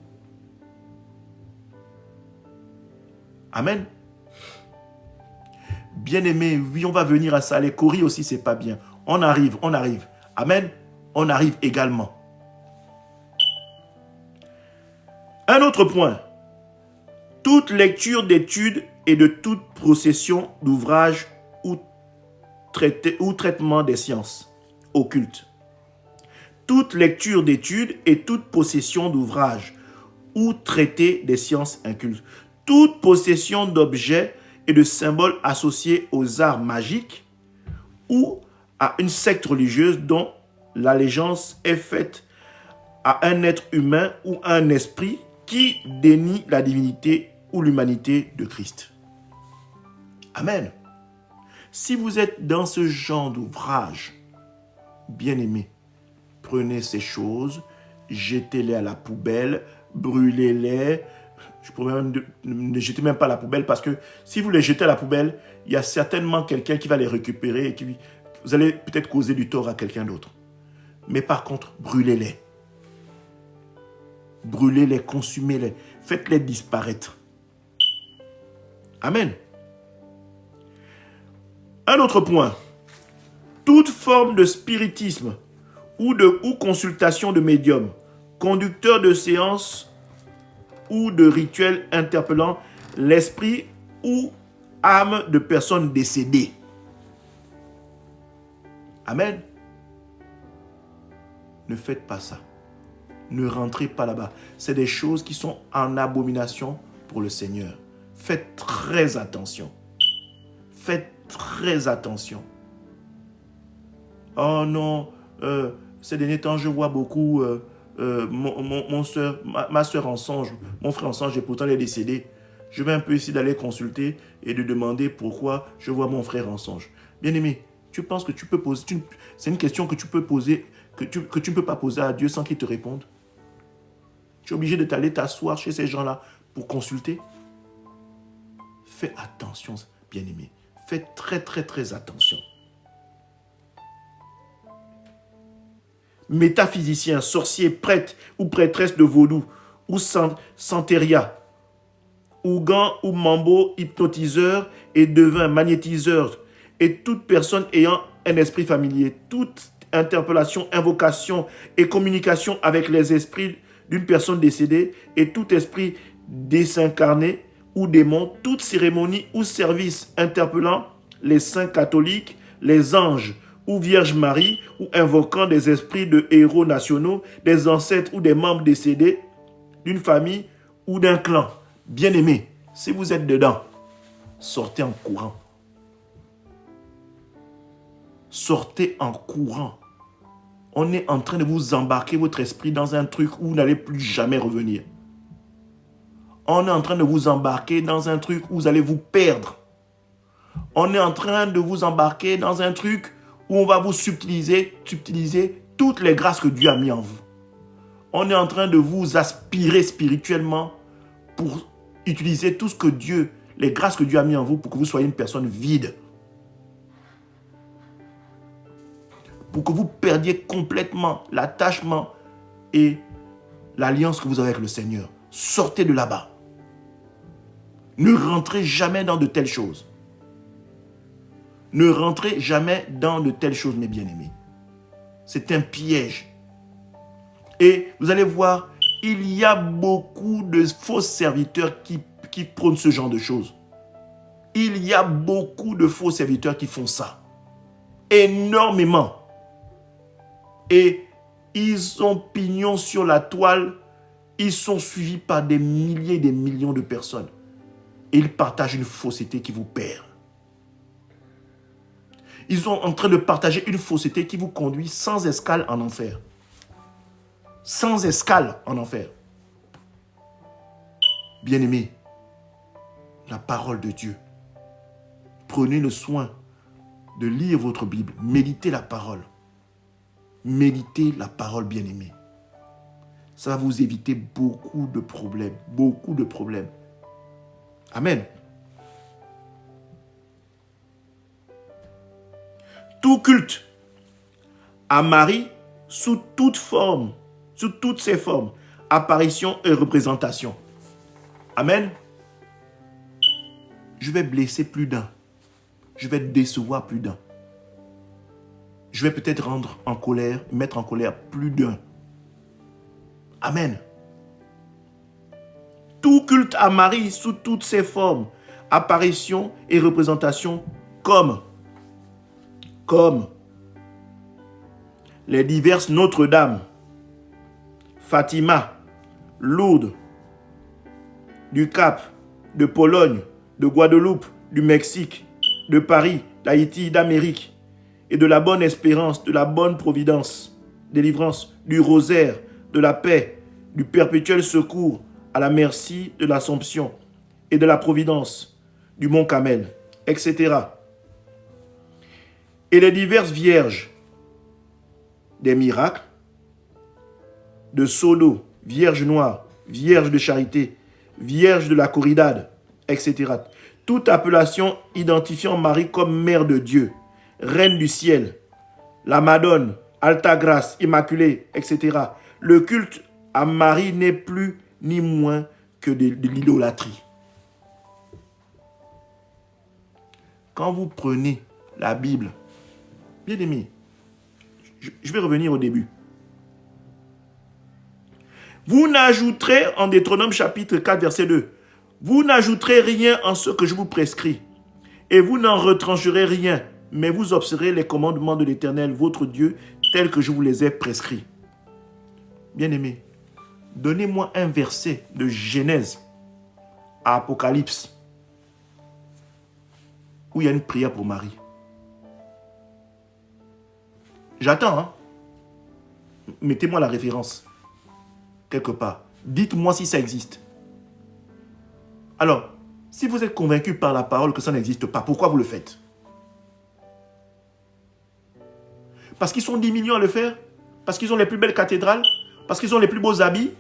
Amen. Bien-aimé, oui, on va venir à ça. Les coris aussi, c'est pas bien. On arrive, on arrive. Amen. On arrive également. Un autre point. Toute lecture d'études et de toute procession d'ouvrages ou traitement des sciences occultes. Toute lecture d'études et toute possession d'ouvrages ou traité des sciences incultes. Toute possession d'objets et de symboles associés aux arts magiques ou à une secte religieuse dont l'allégeance est faite à un être humain ou à un esprit qui dénie la divinité ou l'humanité de Christ. Amen. Si vous êtes dans ce genre d'ouvrage, bien-aimés, prenez ces choses, jetez-les à la poubelle, brûlez-les. Je pourrais même ne jetez même pas à la poubelle parce que si vous les jetez à la poubelle, il y a certainement quelqu'un qui va les récupérer et vous allez peut-être causer du tort à quelqu'un d'autre. Mais par contre, brûlez-les. Brûlez-les, consumez-les, faites-les disparaître. Amen. Un autre point. Toute forme de spiritisme ou consultation de médium, conducteur de séance ou de rituels interpellant l'esprit ou âme de personnes décédées. Amen. Ne faites pas ça. Ne rentrez pas là-bas. C'est des choses qui sont en abomination pour le Seigneur. Faites très attention. Faites très attention. Oh non, ces derniers temps, je vois beaucoup ma soeur en songe, mon frère en songe, et pourtant il est décédé. Je vais un peu essayer d'aller consulter et de demander pourquoi je vois mon frère en songe. Bien-aimé, tu penses que tu peux poser... C'est une question que tu peux poser, que tu ne peux pas poser à Dieu sans qu'il te réponde. Tu es obligé de t'aller t'asseoir chez ces gens-là pour consulter. Fais attention, bien-aimé. Fais très, très, très attention. Métaphysicien, sorcier, prêtre ou prêtresse de vaudou, ou santeria, ou gant ou mambo, hypnotiseur et devin, magnétiseur, et toute personne ayant un esprit familier, toute interpellation, invocation et communication avec les esprits d'une personne décédée et tout esprit désincarné ou démon, toute cérémonie ou service interpellant les saints catholiques, les anges ou Vierge Marie, ou invoquant des esprits de héros nationaux, des ancêtres ou des membres décédés d'une famille ou d'un clan. Bien-aimés, si vous êtes dedans, sortez en courant. Sortez en courant. On est en train de vous embarquer votre esprit dans un truc où vous n'allez plus jamais revenir. On est en train de vous embarquer dans un truc où vous allez vous perdre. On est en train de vous embarquer dans un truc où on va vous subtiliser toutes les grâces que Dieu a mis en vous. On est en train de vous aspirer spirituellement pour utiliser tout ce que Dieu, les grâces que Dieu a mis en vous pour que vous soyez une personne vide. Pour que vous perdiez complètement l'attachement et l'alliance que vous avez avec le Seigneur. Sortez de là-bas. Ne rentrez jamais dans de telles choses. Ne rentrez jamais dans de telles choses, mes bien-aimés. C'est un piège. Et vous allez voir, il y a beaucoup de faux serviteurs qui prônent ce genre de choses. Il y a beaucoup de faux serviteurs qui font ça. Énormément. Et ils ont pignon sur la toile. Ils sont suivis par des milliers et des millions de personnes. Et ils partagent une fausseté qui vous perd. Ils sont en train de partager une fausseté qui vous conduit sans escale en enfer. Sans escale en enfer. Bien-aimés, la parole de Dieu. Prenez le soin de lire votre Bible. Méditez la parole. Méditez la parole, bien-aimés. Ça va vous éviter beaucoup de problèmes. Beaucoup de problèmes. Amen. Tout culte à Marie sous toute forme, sous toutes ses formes, apparition et représentation. Amen. Je vais blesser plus d'un. Je vais décevoir plus d'un. Je vais peut-être mettre en colère plus d'un. Amen. Tout culte à Marie sous toutes ses formes, apparition et représentation comme les diverses Notre-Dame, Fatima, Lourdes, du Cap, de Pologne, de Guadeloupe, du Mexique, de Paris, d'Haïti, d'Amérique, et de la Bonne Espérance, de la Bonne Providence, délivrance, du rosaire, de la paix, du perpétuel secours, à la merci de l'Assomption et de la providence, du mont Carmel, etc. Et les diverses vierges des miracles, de Sodo, Vierge noire, Vierge de charité, Vierge de la Corridade, etc. Toute appellation identifiant Marie comme Mère de Dieu, Reine du ciel, la Madone, Alta Grâce, Immaculée, etc. Le culte à Marie n'est plus ni moins que de l'idolâtrie. Quand vous prenez la Bible, bien aimé, je vais revenir au début. Vous n'ajouterez, en Deutéronome chapitre 4, verset 2, vous n'ajouterez rien en ce que je vous prescris, et vous n'en retrancherez rien, mais vous observerez les commandements de l'Éternel, votre Dieu, tels que je vous les ai prescrits. Bien-aimé, donnez-moi un verset de Genèse à Apocalypse où il y a une prière pour Marie. J'attends, hein? Mettez-moi la référence quelque part. Dites-moi si ça existe. Alors, si vous êtes convaincu par la parole que ça n'existe pas, pourquoi vous le faites? Parce qu'ils sont 10 millions à le faire? Parce qu'ils ont les plus belles cathédrales? Parce qu'ils ont les plus beaux habits?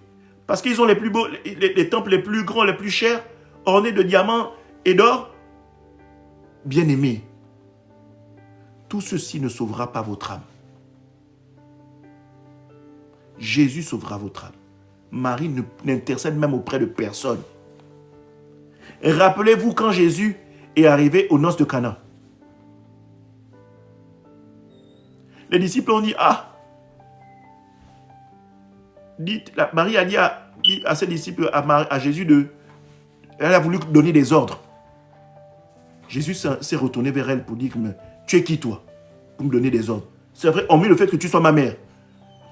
Parce qu'ils ont les temples les plus grands, les plus chers, ornés de diamants et d'or? Bien-aimés, tout ceci ne sauvera pas votre âme. Jésus sauvera votre âme. Marie n'intercède même auprès de personne. Rappelez-vous quand Jésus est arrivé aux noces de Cana. Les disciples ont dit, Marie a dit à ses disciples, à Jésus, elle a voulu donner des ordres. Jésus s'est retourné vers elle pour dire, tu es qui toi, pour me donner des ordres? C'est vrai, hormis le fait que tu sois ma mère.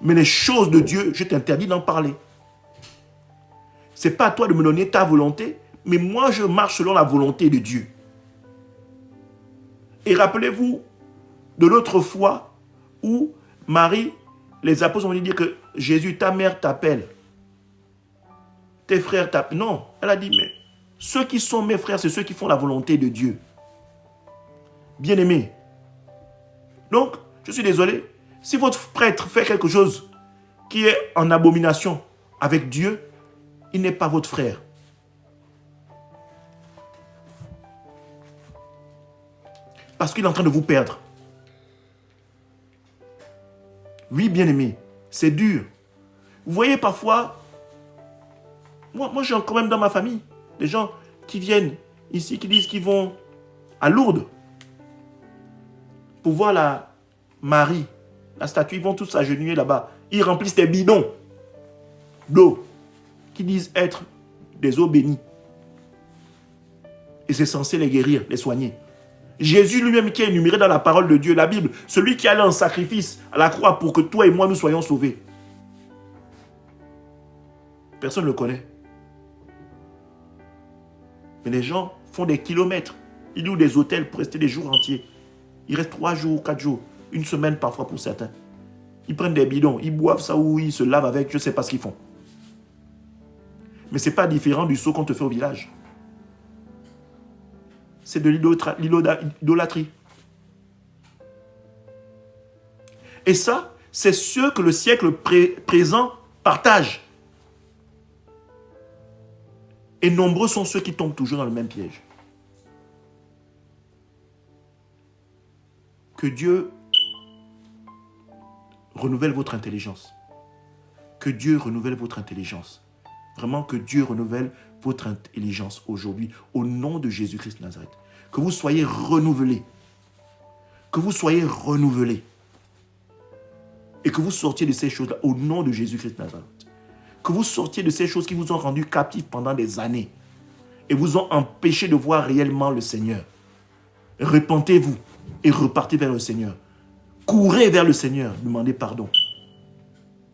Mais les choses de Dieu, je t'interdis d'en parler. Ce n'est pas à toi de me donner ta volonté, mais moi je marche selon la volonté de Dieu. Et rappelez-vous de l'autre fois où Marie, les apôtres ont dit que Jésus, ta mère t'appelle. Tes frères t'appellent. Non, elle a dit, mais ceux qui sont mes frères, c'est ceux qui font la volonté de Dieu. Bien-aimés. Donc, je suis désolé, si votre prêtre fait quelque chose qui est en abomination avec Dieu, il n'est pas votre frère. Parce qu'il est en train de vous perdre. Oui, bien-aimé, c'est dur. Vous voyez parfois, moi j'ai quand même dans ma famille des gens qui viennent ici, qui disent qu'ils vont à Lourdes pour voir la Marie, la statue. Ils vont tous s'agenouiller là-bas. Ils remplissent des bidons d'eau qui disent être des eaux bénies. Et c'est censé les guérir, les soigner. Jésus lui-même qui est énuméré dans la parole de Dieu, la Bible, celui qui allait en sacrifice à la croix pour que toi et moi nous soyons sauvés. Personne ne le connaît. Mais les gens font des kilomètres. Ils louent des hôtels pour rester des jours entiers. Ils restent 3 jours, 4 jours, une semaine parfois pour certains. Ils prennent des bidons, ils boivent ça ou ils se lavent avec, je ne sais pas ce qu'ils font. Mais ce n'est pas différent du saut qu'on te fait au village. C'est de l'idolâtrie. Et ça, c'est ce que le siècle présent partage. Et nombreux sont ceux qui tombent toujours dans le même piège. Que Dieu renouvelle votre intelligence. Que Dieu renouvelle votre intelligence. Vraiment que Dieu renouvelle votre intelligence aujourd'hui au nom de Jésus-Christ de Nazareth. Que vous soyez renouvelés. Que vous soyez renouvelés. Et que vous sortiez de ces choses-là au nom de Jésus-Christ de Nazareth. Que vous sortiez de ces choses qui vous ont rendu captifs pendant des années et vous ont empêché de voir réellement le Seigneur. Repentez-vous et repartez vers le Seigneur. Courez vers le Seigneur, demandez pardon.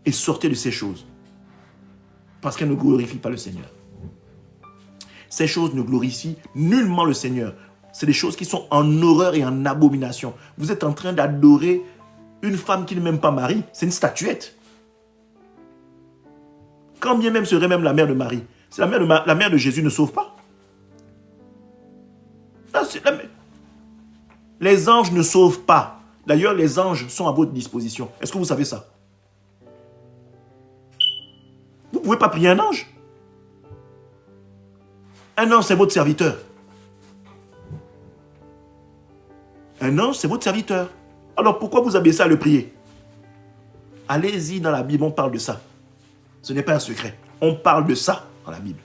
Et sortez de ces choses. Parce qu'elles ne glorifient pas le Seigneur. Ces choses ne glorifient nullement le Seigneur. C'est des choses qui sont en horreur et en abomination. Vous êtes en train d'adorer Une femme qui ne m'aime pas Marie, c'est une statuette. Quand bien même serait même la mère de Marie, c'est la mère de Jésus ne sauve pas. Non, les anges ne sauvent pas. D'ailleurs, les anges sont à votre disposition. Est-ce que vous savez ça? Vous ne pouvez pas prier un ange. Un ange, c'est votre serviteur. Un ange, c'est votre serviteur. Alors pourquoi vous abaissez à le prier? Allez-y dans la Bible, on parle de ça. Ce n'est pas un secret. On parle de ça dans la Bible.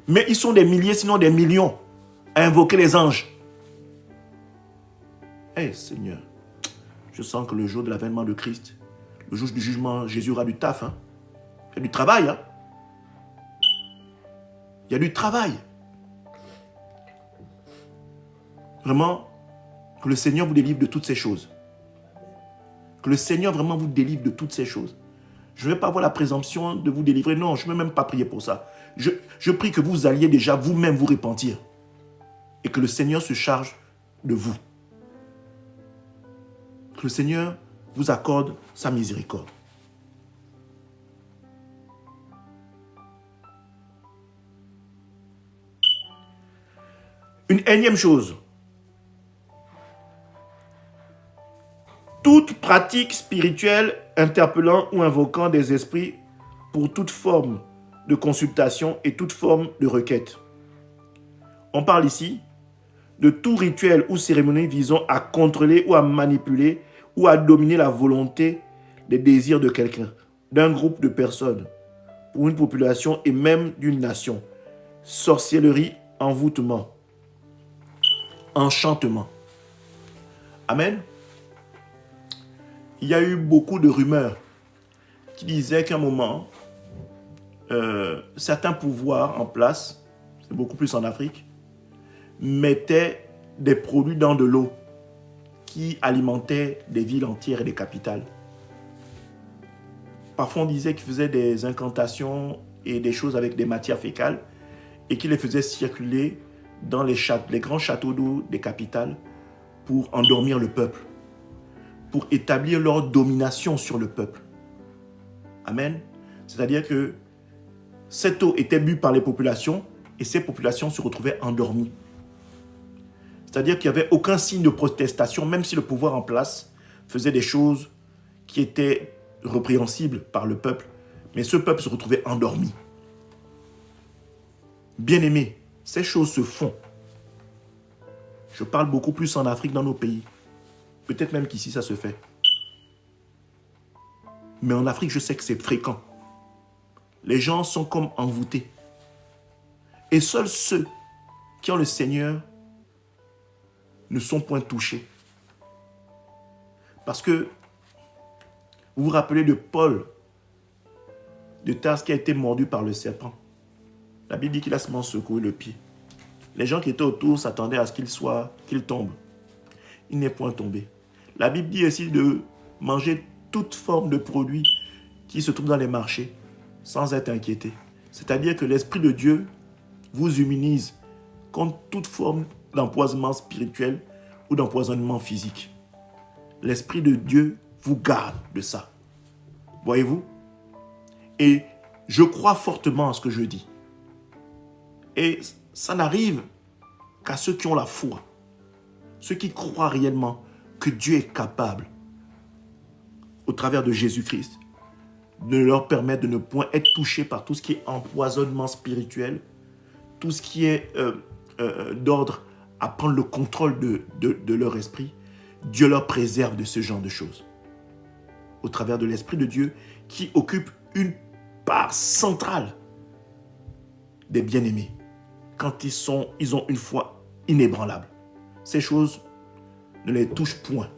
Mais ils sont des milliers, sinon des millions, à invoquer les anges. Seigneur, je sens que le jour de l'avènement de Christ, le jour du jugement, Jésus aura du taf. Il y a du travail. Il y a du travail. Vraiment, que le Seigneur vous délivre de toutes ces choses. Que le Seigneur vraiment vous délivre de toutes ces choses. Je ne vais pas avoir la présomption de vous délivrer. Non, je ne vais même pas prier pour ça. Je prie que vous alliez déjà vous-même vous repentir. Et que le Seigneur se charge de vous. Que le Seigneur vous accorde sa miséricorde. Une énième chose. Toute pratique spirituelle interpellant ou invoquant des esprits pour toute forme de consultation et toute forme de requête. On parle ici de tout rituel ou cérémonie visant à contrôler ou à manipuler ou à dominer la volonté des désirs de quelqu'un, d'un groupe de personnes, pour une population et même d'une nation. Sorcellerie, envoûtement, enchantement. Amen. Il y a eu beaucoup de rumeurs qui disaient qu'à un moment, certains pouvoirs en place, c'est beaucoup plus en Afrique, mettaient des produits dans de l'eau qui alimentaient des villes entières et des capitales. Parfois, on disait qu'ils faisaient des incantations et des choses avec des matières fécales et qu'ils les faisaient circuler dans les grands châteaux d'eau des capitales pour endormir le peuple, pour établir leur domination sur le peuple. Amen. C'est-à-dire que cette eau était bue par les populations et ces populations se retrouvaient endormies. C'est-à-dire qu'il n'y avait aucun signe de protestation, même si le pouvoir en place faisait des choses qui étaient répréhensibles par le peuple, mais ce peuple se retrouvait endormi. Bien-aimés, ces choses se font. Je parle beaucoup plus en Afrique, dans nos pays. Peut-être même qu'ici, ça se fait. Mais en Afrique, je sais que c'est fréquent. Les gens sont comme envoûtés. Et seuls ceux qui ont le Seigneur ne sont point touchés. Parce que vous vous rappelez de Paul de Tarse qui a été mordu par le serpent. La Bible dit qu'il a seulement secoué le pied. Les gens qui étaient autour s'attendaient à ce qu'il tombe. Il n'est point tombé. La Bible dit aussi de manger toute forme de produits qui se trouvent dans les marchés sans être inquiété. C'est-à-dire que l'Esprit de Dieu vous immunise contre toute forme d'empoisonnement spirituel ou d'empoisonnement physique. L'Esprit de Dieu vous garde de ça. Voyez-vous? Et je crois fortement à ce que je dis. Et ça n'arrive qu'à ceux qui ont la foi, ceux qui croient réellement que Dieu est capable, au travers de Jésus-Christ, de leur permettre de ne point être touchés par tout ce qui est empoisonnement spirituel, tout ce qui est d'ordre à prendre le contrôle de leur esprit. Dieu leur préserve de ce genre de choses. Au travers de l'Esprit de Dieu qui occupe une part centrale des bien-aimés quand ils ont une foi inébranlable. Ces choses ne les touchent point.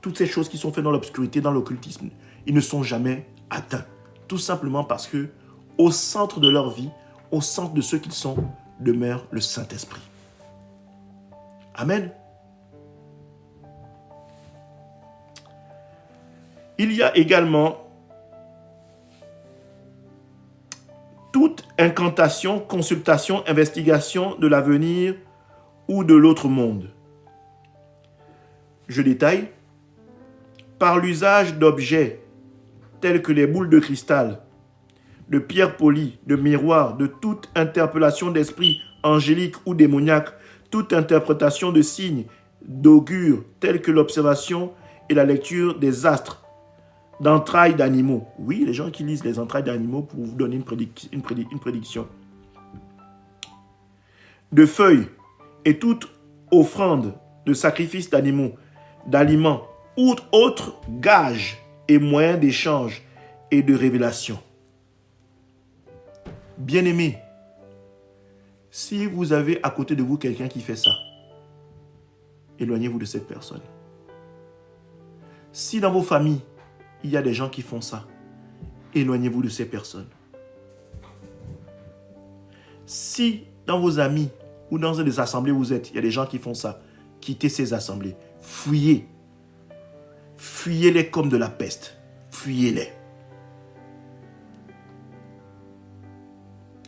Toutes ces choses qui sont faites dans l'obscurité, dans l'occultisme, ils ne sont jamais atteints. Tout simplement parce que au centre de leur vie, au centre de ceux qu'ils sont, demeure le Saint-Esprit. Amen. Il y a également toute incantation, consultation, investigation de l'avenir ou de l'autre monde. Je détaille. par l'usage d'objets tels que les boules de cristal, de pierres polies, de miroirs, de toute interpellation d'esprit angélique ou démoniaque, toute interprétation de signes, d'augures, tels que l'observation et la lecture des astres, d'entrailles d'animaux. Oui, les gens qui lisent les entrailles d'animaux pour vous donner une prédiction. De feuilles et toute offrande de sacrifices d'animaux, d'aliments ou autres gages et moyens d'échange et de révélation. Bien-aimés, si vous avez à côté de vous quelqu'un qui fait ça, éloignez-vous de cette personne. Si dans vos familles, il y a des gens qui font ça, éloignez-vous de ces personnes. Si dans vos amis ou dans des assemblées où vous êtes, il y a des gens qui font ça, quittez ces assemblées. Fuyez. Fuyez-les comme de la peste. Fuyez-les.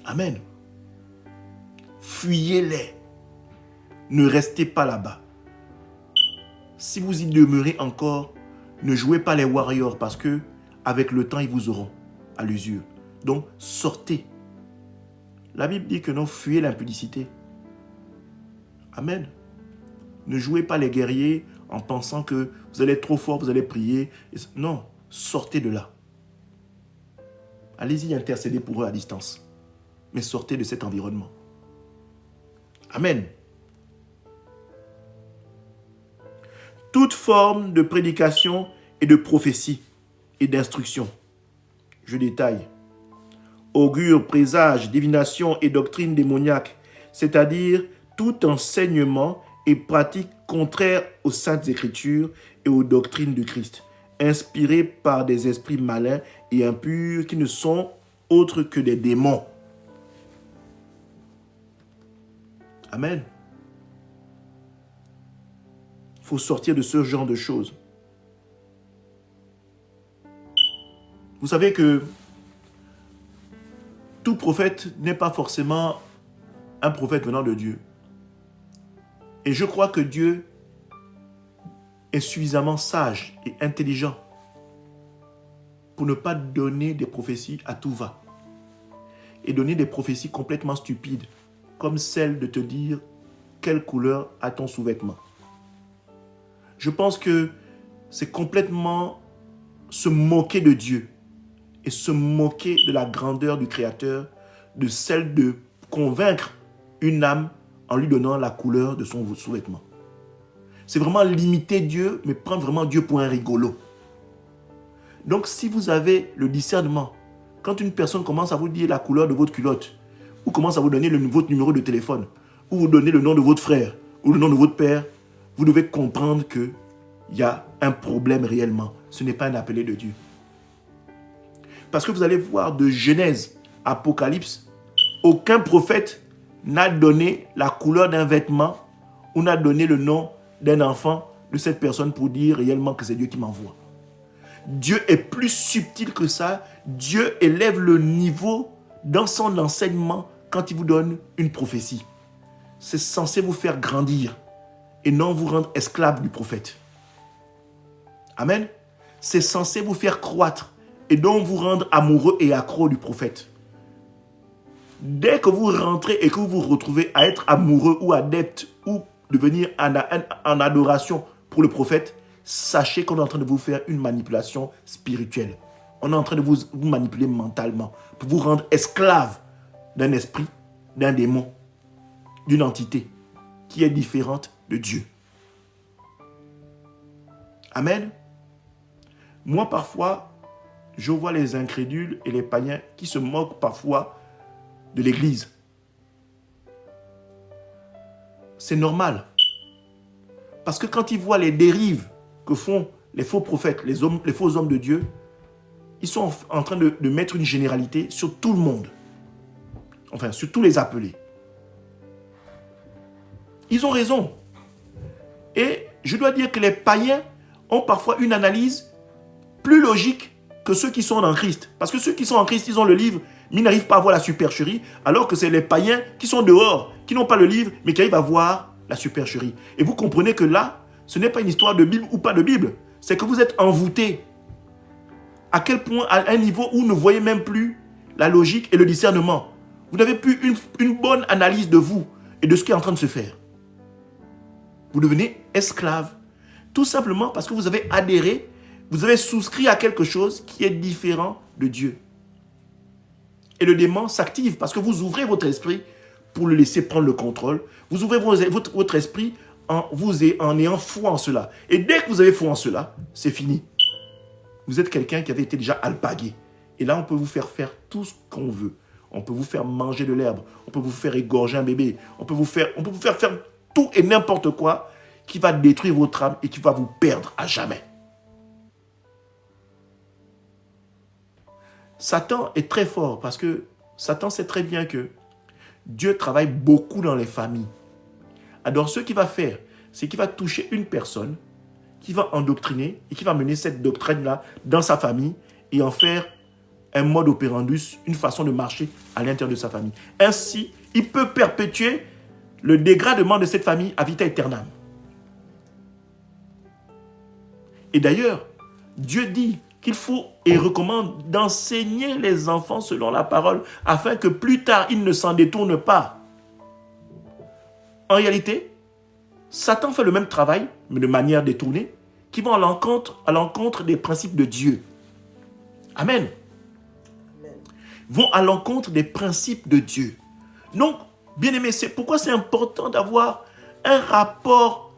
Amen. Fuyez-les. Ne restez pas là-bas. Si vous y demeurez encore, ne jouez pas les warriors parce que avec le temps, ils vous auront à l'usure. Donc, sortez. La Bible dit que non, fuyez l'impudicité. Amen. Ne jouez pas les guerriers en pensant que vous allez être trop fort, vous allez prier. Non, sortez de là. Allez-y intercéder pour eux à distance. Mais sortez de cet environnement. Amen. Toute forme de prédication et de prophétie et d'instruction. Je détaille. Augure, présage, divination et doctrine démoniaque, c'est-à-dire tout enseignement et pratique contraire aux saintes écritures et aux doctrines de Christ, inspirés par des esprits malins et impurs qui ne sont autres que des démons. Amen. Il faut sortir de ce genre de choses. Vous savez que tout prophète n'est pas forcément un prophète venant de Dieu. Et je crois que Dieu est suffisamment sage et intelligent pour ne pas donner des prophéties à tout va. Et donner des prophéties complètement stupides, comme celle de te dire quelle couleur a ton sous-vêtement. Je pense que c'est complètement se moquer de Dieu et se moquer de la grandeur du Créateur, de celle de convaincre une âme en lui donnant la couleur de son sous-vêtement. C'est vraiment limiter Dieu, mais prendre vraiment Dieu pour un rigolo. Donc si vous avez le discernement, quand une personne commence à vous dire la couleur de votre culotte, ou commence à vous donner votre numéro de téléphone, ou vous donner le nom de votre frère, ou le nom de votre père, vous devez comprendre qu'il y a un problème réellement. Ce n'est pas un appelé de Dieu. Parce que vous allez voir de Genèse, Apocalypse, aucun prophète n'a donné la couleur d'un vêtement ou n'a donné le nom d'un enfant de cette personne pour dire réellement que c'est Dieu qui m'envoie. Dieu est plus subtil que ça. Dieu élève le niveau dans son enseignement quand il vous donne une prophétie. C'est censé vous faire grandir et non vous rendre esclave du prophète. Amen. C'est censé vous faire croître et donc vous rendre amoureux et accro du prophète. Dès que vous rentrez et que vous vous retrouvez à être amoureux ou adepte ou devenir en adoration pour le prophète, sachez qu'on est en train de vous faire une manipulation spirituelle. On est en train de vous manipuler mentalement pour vous rendre esclave d'un esprit, d'un démon, d'une entité qui est différente de Dieu. Amen. Moi, parfois, je vois les incrédules et les païens qui se moquent parfois de l'Église. C'est normal. Parce que quand ils voient les dérives que font les faux prophètes, les faux hommes de Dieu, ils sont en train de mettre une généralité sur tout le monde. Enfin, sur tous les appelés. Ils ont raison. Et je dois dire que les païens ont parfois une analyse plus logique que ceux qui sont en Christ. Parce que ceux qui sont en Christ, ils ont le livre, mais ils n'arrivent pas à voir la supercherie, alors que c'est les païens qui sont dehors, qui n'ont pas le livre, mais qui arrivent à voir la supercherie. Et vous comprenez que là, ce n'est pas une histoire de Bible ou pas de Bible. c'est que vous êtes envoûté. À quel point, à un niveau où vous ne voyez même plus la logique et le discernement. Vous n'avez plus une bonne analyse de vous et de ce qui est en train de se faire. Vous devenez esclave. Tout simplement parce que vous avez adhéré, vous avez souscrit à quelque chose qui est différent de Dieu. Et le démon s'active parce que vous ouvrez votre esprit pour le laisser prendre le contrôle. Vous ouvrez votre esprit en ayant foi en cela. Et dès que vous avez foi en cela, c'est fini. Vous êtes quelqu'un qui avait été déjà alpagué. Et là, on peut vous faire faire tout ce qu'on veut. On peut vous faire manger de l'herbe. On peut vous faire égorger un bébé. On peut vous faire faire tout et n'importe quoi qui va détruire votre âme et qui va vous perdre à jamais. Satan est très fort parce que Satan sait très bien que Dieu travaille beaucoup dans les familles. Alors, ce qu'il va faire, c'est qu'il va toucher une personne, qui va endoctriner et qui va mener cette doctrine-là dans sa famille et en faire un mode operandus, une façon de marcher à l'intérieur de sa famille. Ainsi, il peut perpétuer le dégradement de cette famille à vita aeternam. Et d'ailleurs, Dieu dit qu'il faut et recommande d'enseigner les enfants selon la parole afin que plus tard, ils ne s'en détournent pas. En réalité, Satan fait le même travail, mais de manière détournée, qui va à l'encontre des principes de Dieu. Amen. Vont à l'encontre des principes de Dieu. Donc, bien aimé, c'est pourquoi c'est important d'avoir un rapport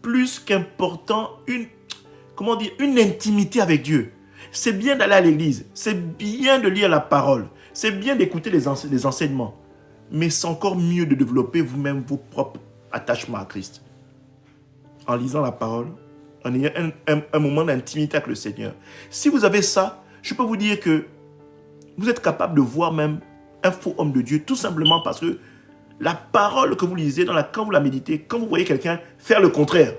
plus qu'important, une intimité avec Dieu. C'est bien d'aller à l'église, c'est bien de lire la parole, c'est bien d'écouter les enseignements, mais c'est encore mieux de développer vous-même vos propres attachements à Christ. En lisant la parole, en ayant un moment d'intimité avec le Seigneur. Si vous avez ça, je peux vous dire que vous êtes capable de voir même un faux homme de Dieu, tout simplement parce que la parole que vous lisez, quand vous la méditez, quand vous voyez quelqu'un faire le contraire,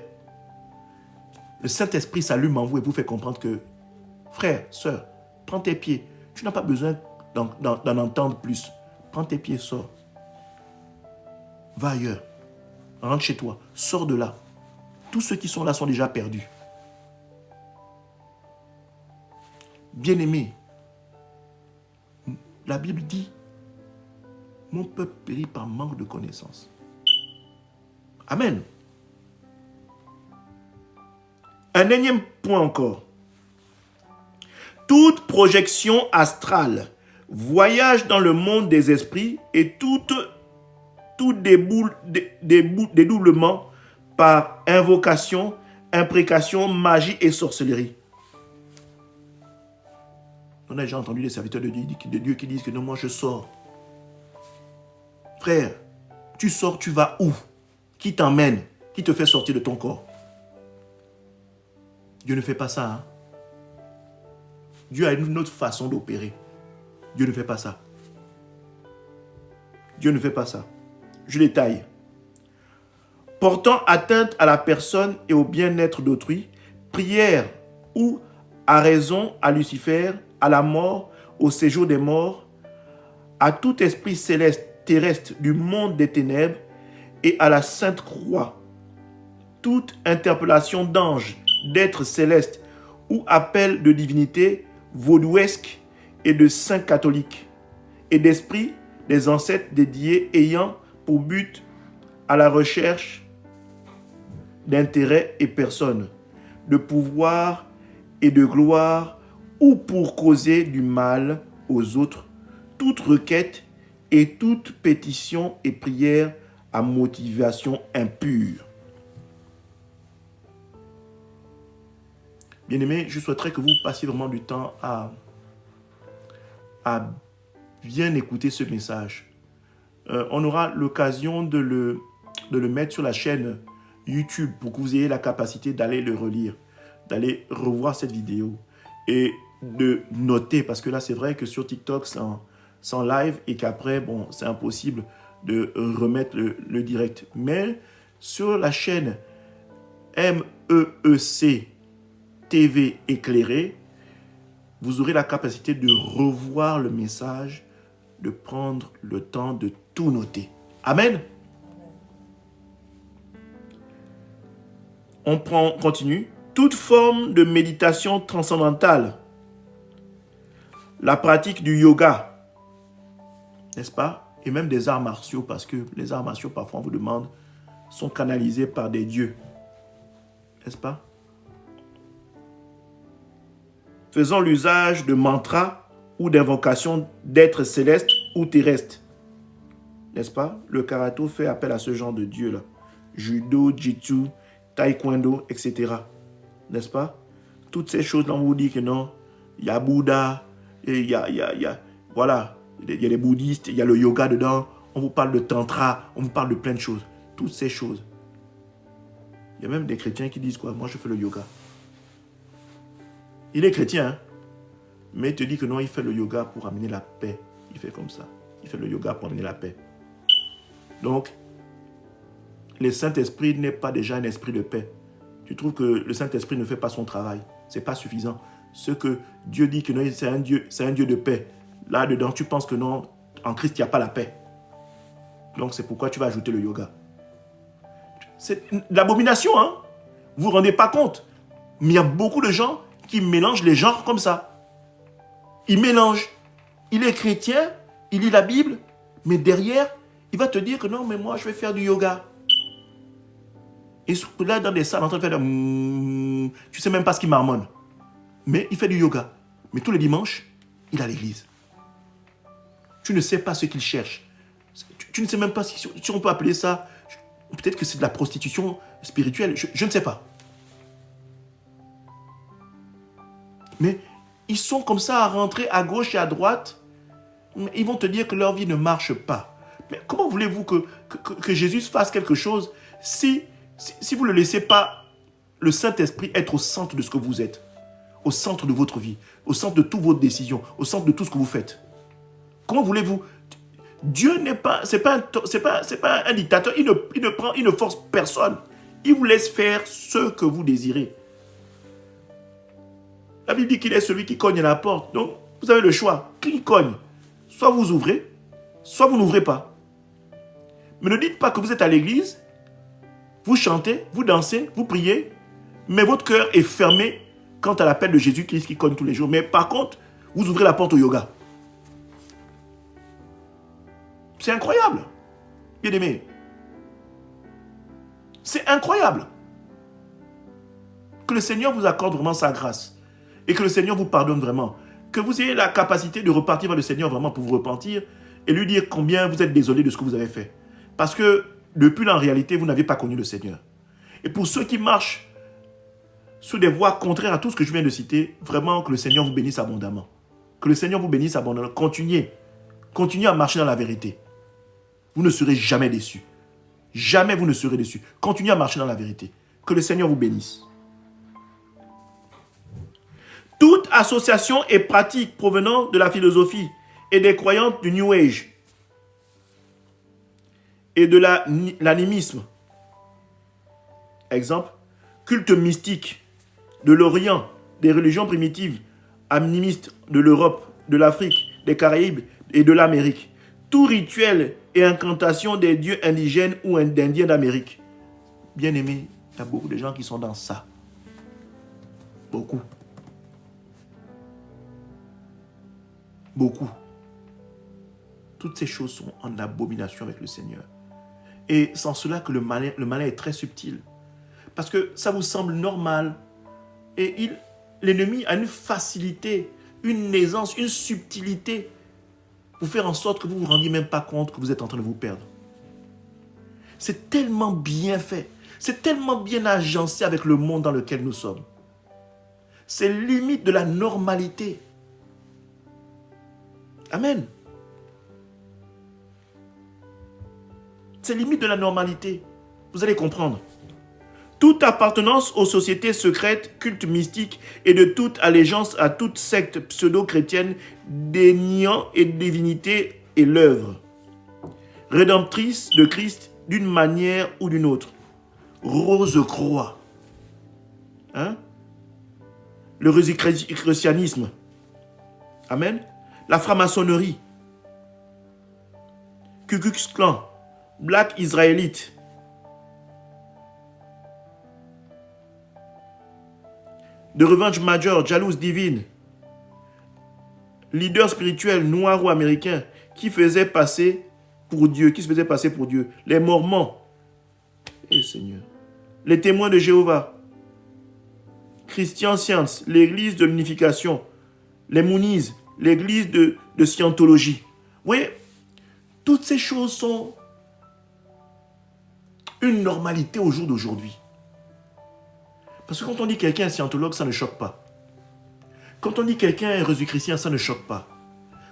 le Saint-Esprit s'allume en vous et vous fait comprendre que, frère, sœur, prends tes pieds. Tu n'as pas besoin d'en entendre plus. Prends tes pieds, sors. Va ailleurs. Rentre chez toi. Sors de là. Tous ceux qui sont là sont déjà perdus. Bien-aimés, la Bible dit, mon peuple périt par manque de connaissance. Amen. Un énième point encore. Toute projection astrale, voyage dans le monde des esprits et tout dédoublement par invocation, imprécation, magie et sorcellerie. On a déjà entendu des serviteurs de Dieu qui disent que non, moi je sors. Frère, tu sors, tu vas où? Qui t'emmène? Qui te fait sortir de ton corps? Dieu ne fait pas ça. Hein? Dieu a une autre façon d'opérer. Dieu ne fait pas ça. Dieu ne fait pas ça. Je détaille. Portant atteinte à la personne et au bien-être d'autrui, prière ou à raison à Lucifer, à la mort, au séjour des morts, à tout esprit céleste terrestre du monde des ténèbres et à la Sainte Croix, toute interpellation d'anges, d'êtres célestes ou appel de divinité vaudouesque et de saints catholiques et d'esprits des ancêtres dédiés ayant pour but à la recherche d'intérêt et personnes, de pouvoir et de gloire ou pour causer du mal aux autres, toute requête et toute pétition et prière à motivation impure. Bien-aimés, je souhaiterais que vous passiez vraiment du temps à bien écouter ce message. On aura l'occasion de le mettre sur la chaîne YouTube pour que vous ayez la capacité d'aller le relire, d'aller revoir cette vidéo et de noter, parce que là, c'est vrai que sur TikTok, c'est en live et qu'après, bon, c'est impossible de remettre le direct. Mais sur la chaîne MEEC TV éclairée, vous aurez la capacité de revoir le message, de prendre le temps de tout noter. Amen. On continue. Toute forme de méditation transcendantale, la pratique du yoga, n'est-ce pas? Et même des arts martiaux, parce que les arts martiaux, parfois on vous demande, sont canalisés par des dieux, n'est-ce pas? Faisons l'usage de mantras ou d'invocations d'êtres célestes ou terrestres, n'est-ce pas? Le karaté fait appel à ce genre de dieux-là. Judo, jitsu, taekwondo, etc. N'est-ce pas? Toutes ces choses-là, on vous dit que non, il y a Bouddha, il y a voilà, il y a les bouddhistes, il y a le yoga dedans, on vous parle de tantra, on vous parle de plein de choses. Toutes ces choses. Il y a même des chrétiens qui disent quoi? Moi, je fais le yoga. Il est chrétien, hein? Mais il te dit que non, il fait le yoga pour amener la paix. Il fait comme ça. Il fait le yoga pour amener la paix. Donc, le Saint-Esprit n'est pas déjà un esprit de paix. Tu trouves que le Saint-Esprit ne fait pas son travail. Ce n'est pas suffisant. Ce que Dieu dit que non, c'est un Dieu de paix. Là-dedans, tu penses que non, en Christ, il n'y a pas la paix. Donc, c'est pourquoi tu vas ajouter le yoga. C'est l'abomination, hein? Vous ne vous rendez pas compte. Mais il y a beaucoup de gens qui mélangent les genres comme ça. Ils mélangent. Il est chrétien, il lit la Bible, mais derrière, il va te dire que non, mais moi, je vais faire du yoga. Et là, dans des salles, en train de faire tu ne sais même pas ce qu'il marmonne. Mais il fait du yoga. Mais tous les dimanches, il est à l'église. Tu ne sais pas ce qu'il cherche. Tu ne sais même pas si on peut appeler ça. Peut-être que c'est de la prostitution spirituelle. Je ne sais pas. Mais ils sont comme ça à rentrer à gauche et à droite. Ils vont te dire que leur vie ne marche pas. Mais comment voulez-vous que Jésus fasse quelque chose si vous ne laissez pas le Saint-Esprit être au centre de ce que vous êtes, au centre de votre vie, au centre de toutes vos décisions, au centre de tout ce que vous faites? Comment voulez-vous? Dieu n'est pas, c'est pas un dictateur, il ne force personne. Il vous laisse faire ce que vous désirez. La Bible dit qu'il est celui qui cogne à la porte. Donc, vous avez le choix. Qui cogne? Soit vous ouvrez, soit vous n'ouvrez pas. Mais ne dites pas que vous êtes à l'église, vous chantez, vous dansez, vous priez, mais votre cœur est fermé quant à l'appel de Jésus-Christ qui cogne tous les jours. Mais par contre, vous ouvrez la porte au yoga. C'est incroyable, bien aimé. C'est incroyable. Que le Seigneur vous accorde vraiment sa grâce. Et que le Seigneur vous pardonne vraiment. Que vous ayez la capacité de repartir vers le Seigneur vraiment pour vous repentir et lui dire combien vous êtes désolé de ce que vous avez fait. Parce que depuis en réalité, vous n'avez pas connu le Seigneur. Et pour ceux qui marchent sous des voies contraires à tout ce que je viens de citer, vraiment que le Seigneur vous bénisse abondamment. Que le Seigneur vous bénisse abondamment. Continuez à marcher dans la vérité. Vous ne serez jamais déçus. Jamais vous ne serez déçus. Continuez à marcher dans la vérité. Que le Seigneur vous bénisse. Toute association et pratique provenant de la philosophie et des croyances du New Age et de l'animisme. Exemple, culte mystique de l'Orient, des religions primitives, animistes de l'Europe, de l'Afrique, des Caraïbes et de l'Amérique. Tout rituel et incantation des dieux indigènes ou d'Indiens d'Amérique. Bien aimé, il y a beaucoup de gens qui sont dans ça. Beaucoup. Beaucoup. Toutes ces choses sont en abomination avec le Seigneur. Et sans cela que le malin est très subtil. Parce que ça vous semble normal. Et l'ennemi a une facilité, une aisance, une subtilité pour faire en sorte que vous ne vous rendiez même pas compte que vous êtes en train de vous perdre. C'est tellement bien fait. C'est tellement bien agencé avec le monde dans lequel nous sommes. C'est limite de la normalité. Amen. C'est limite de la normalité. Vous allez comprendre. Toute appartenance aux sociétés secrètes, cultes mystiques et de toute allégeance à toute secte pseudo-chrétienne déniant et divinité et l'œuvre rédemptrice de Christ d'une manière ou d'une autre. Rose-Croix. Hein? Le rosicrucianisme. Amen. La franc-maçonnerie. Ku Klux Klan. Black Israélite. de revanche majeure, jalouse divine, leader spirituel noir ou américain qui faisait passer pour Dieu, les Mormons, et Seigneur, les témoins de Jéhovah, Christian Science, l'église de l'unification, les Moonies, l'église de Scientologie. Vous voyez, toutes ces choses sont une normalité au jour d'aujourd'hui. Parce que quand on dit quelqu'un est scientologue, ça ne choque pas. Quand on dit quelqu'un est jésus-chrétien, ça ne choque pas.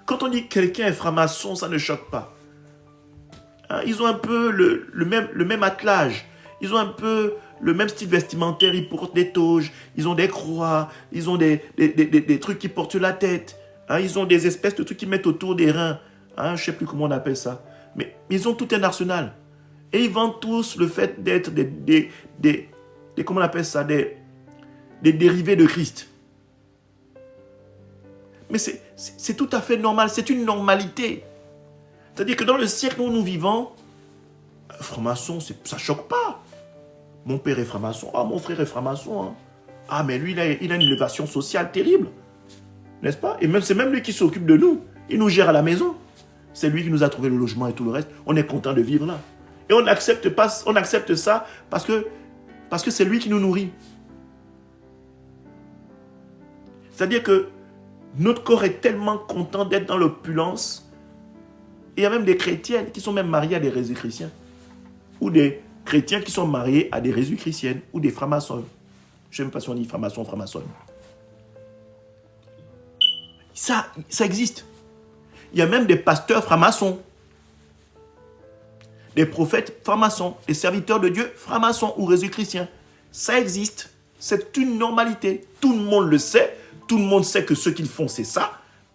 Quand on dit quelqu'un est franc-maçon, ça ne choque pas. Hein, ils ont un peu le même attelage. Ils ont un peu le même style vestimentaire. Ils portent des toges, ils ont des croix, ils ont des trucs qui portent sur la tête. Hein, ils ont des espèces de trucs qu'ils mettent autour des reins. Hein, je ne sais plus comment on appelle ça. Mais ils ont tout un arsenal. Et ils vendent tous le fait d'être comment on appelle ça, des dérivés de Christ. Mais c'est tout à fait normal, c'est une normalité. C'est-à-dire que dans le siècle où nous vivons, franc-maçon, ça ne choque pas. Mon père est franc-maçon, mon frère est franc-maçon. Hein. Ah, mais lui, il a une élévation sociale terrible. N'est-ce pas? Et c'est même lui qui s'occupe de nous. Il nous gère à la maison. C'est lui qui nous a trouvé le logement et tout le reste. On est content de vivre là. Et on accepte ça parce que c'est lui qui nous nourrit. C'est-à-dire que notre corps est tellement content d'être dans l'opulence. Il y a même des chrétiennes qui sont même mariées à des Jésus-chrétiens. Ou des chrétiens qui sont mariés à des Jésus-chrétiennes. Ou des francs-maçons. Je ne sais même pas si on dit franc-maçon, franc-maçonne. Ça existe. Il y a même des pasteurs francs-maçons. Des prophètes francs-maçons. Des serviteurs de Dieu francs-maçons ou Jésus-chrétiens. Ça existe. C'est une normalité. Tout le monde le sait. Tout le monde sait que ce qu'ils font, c'est ça.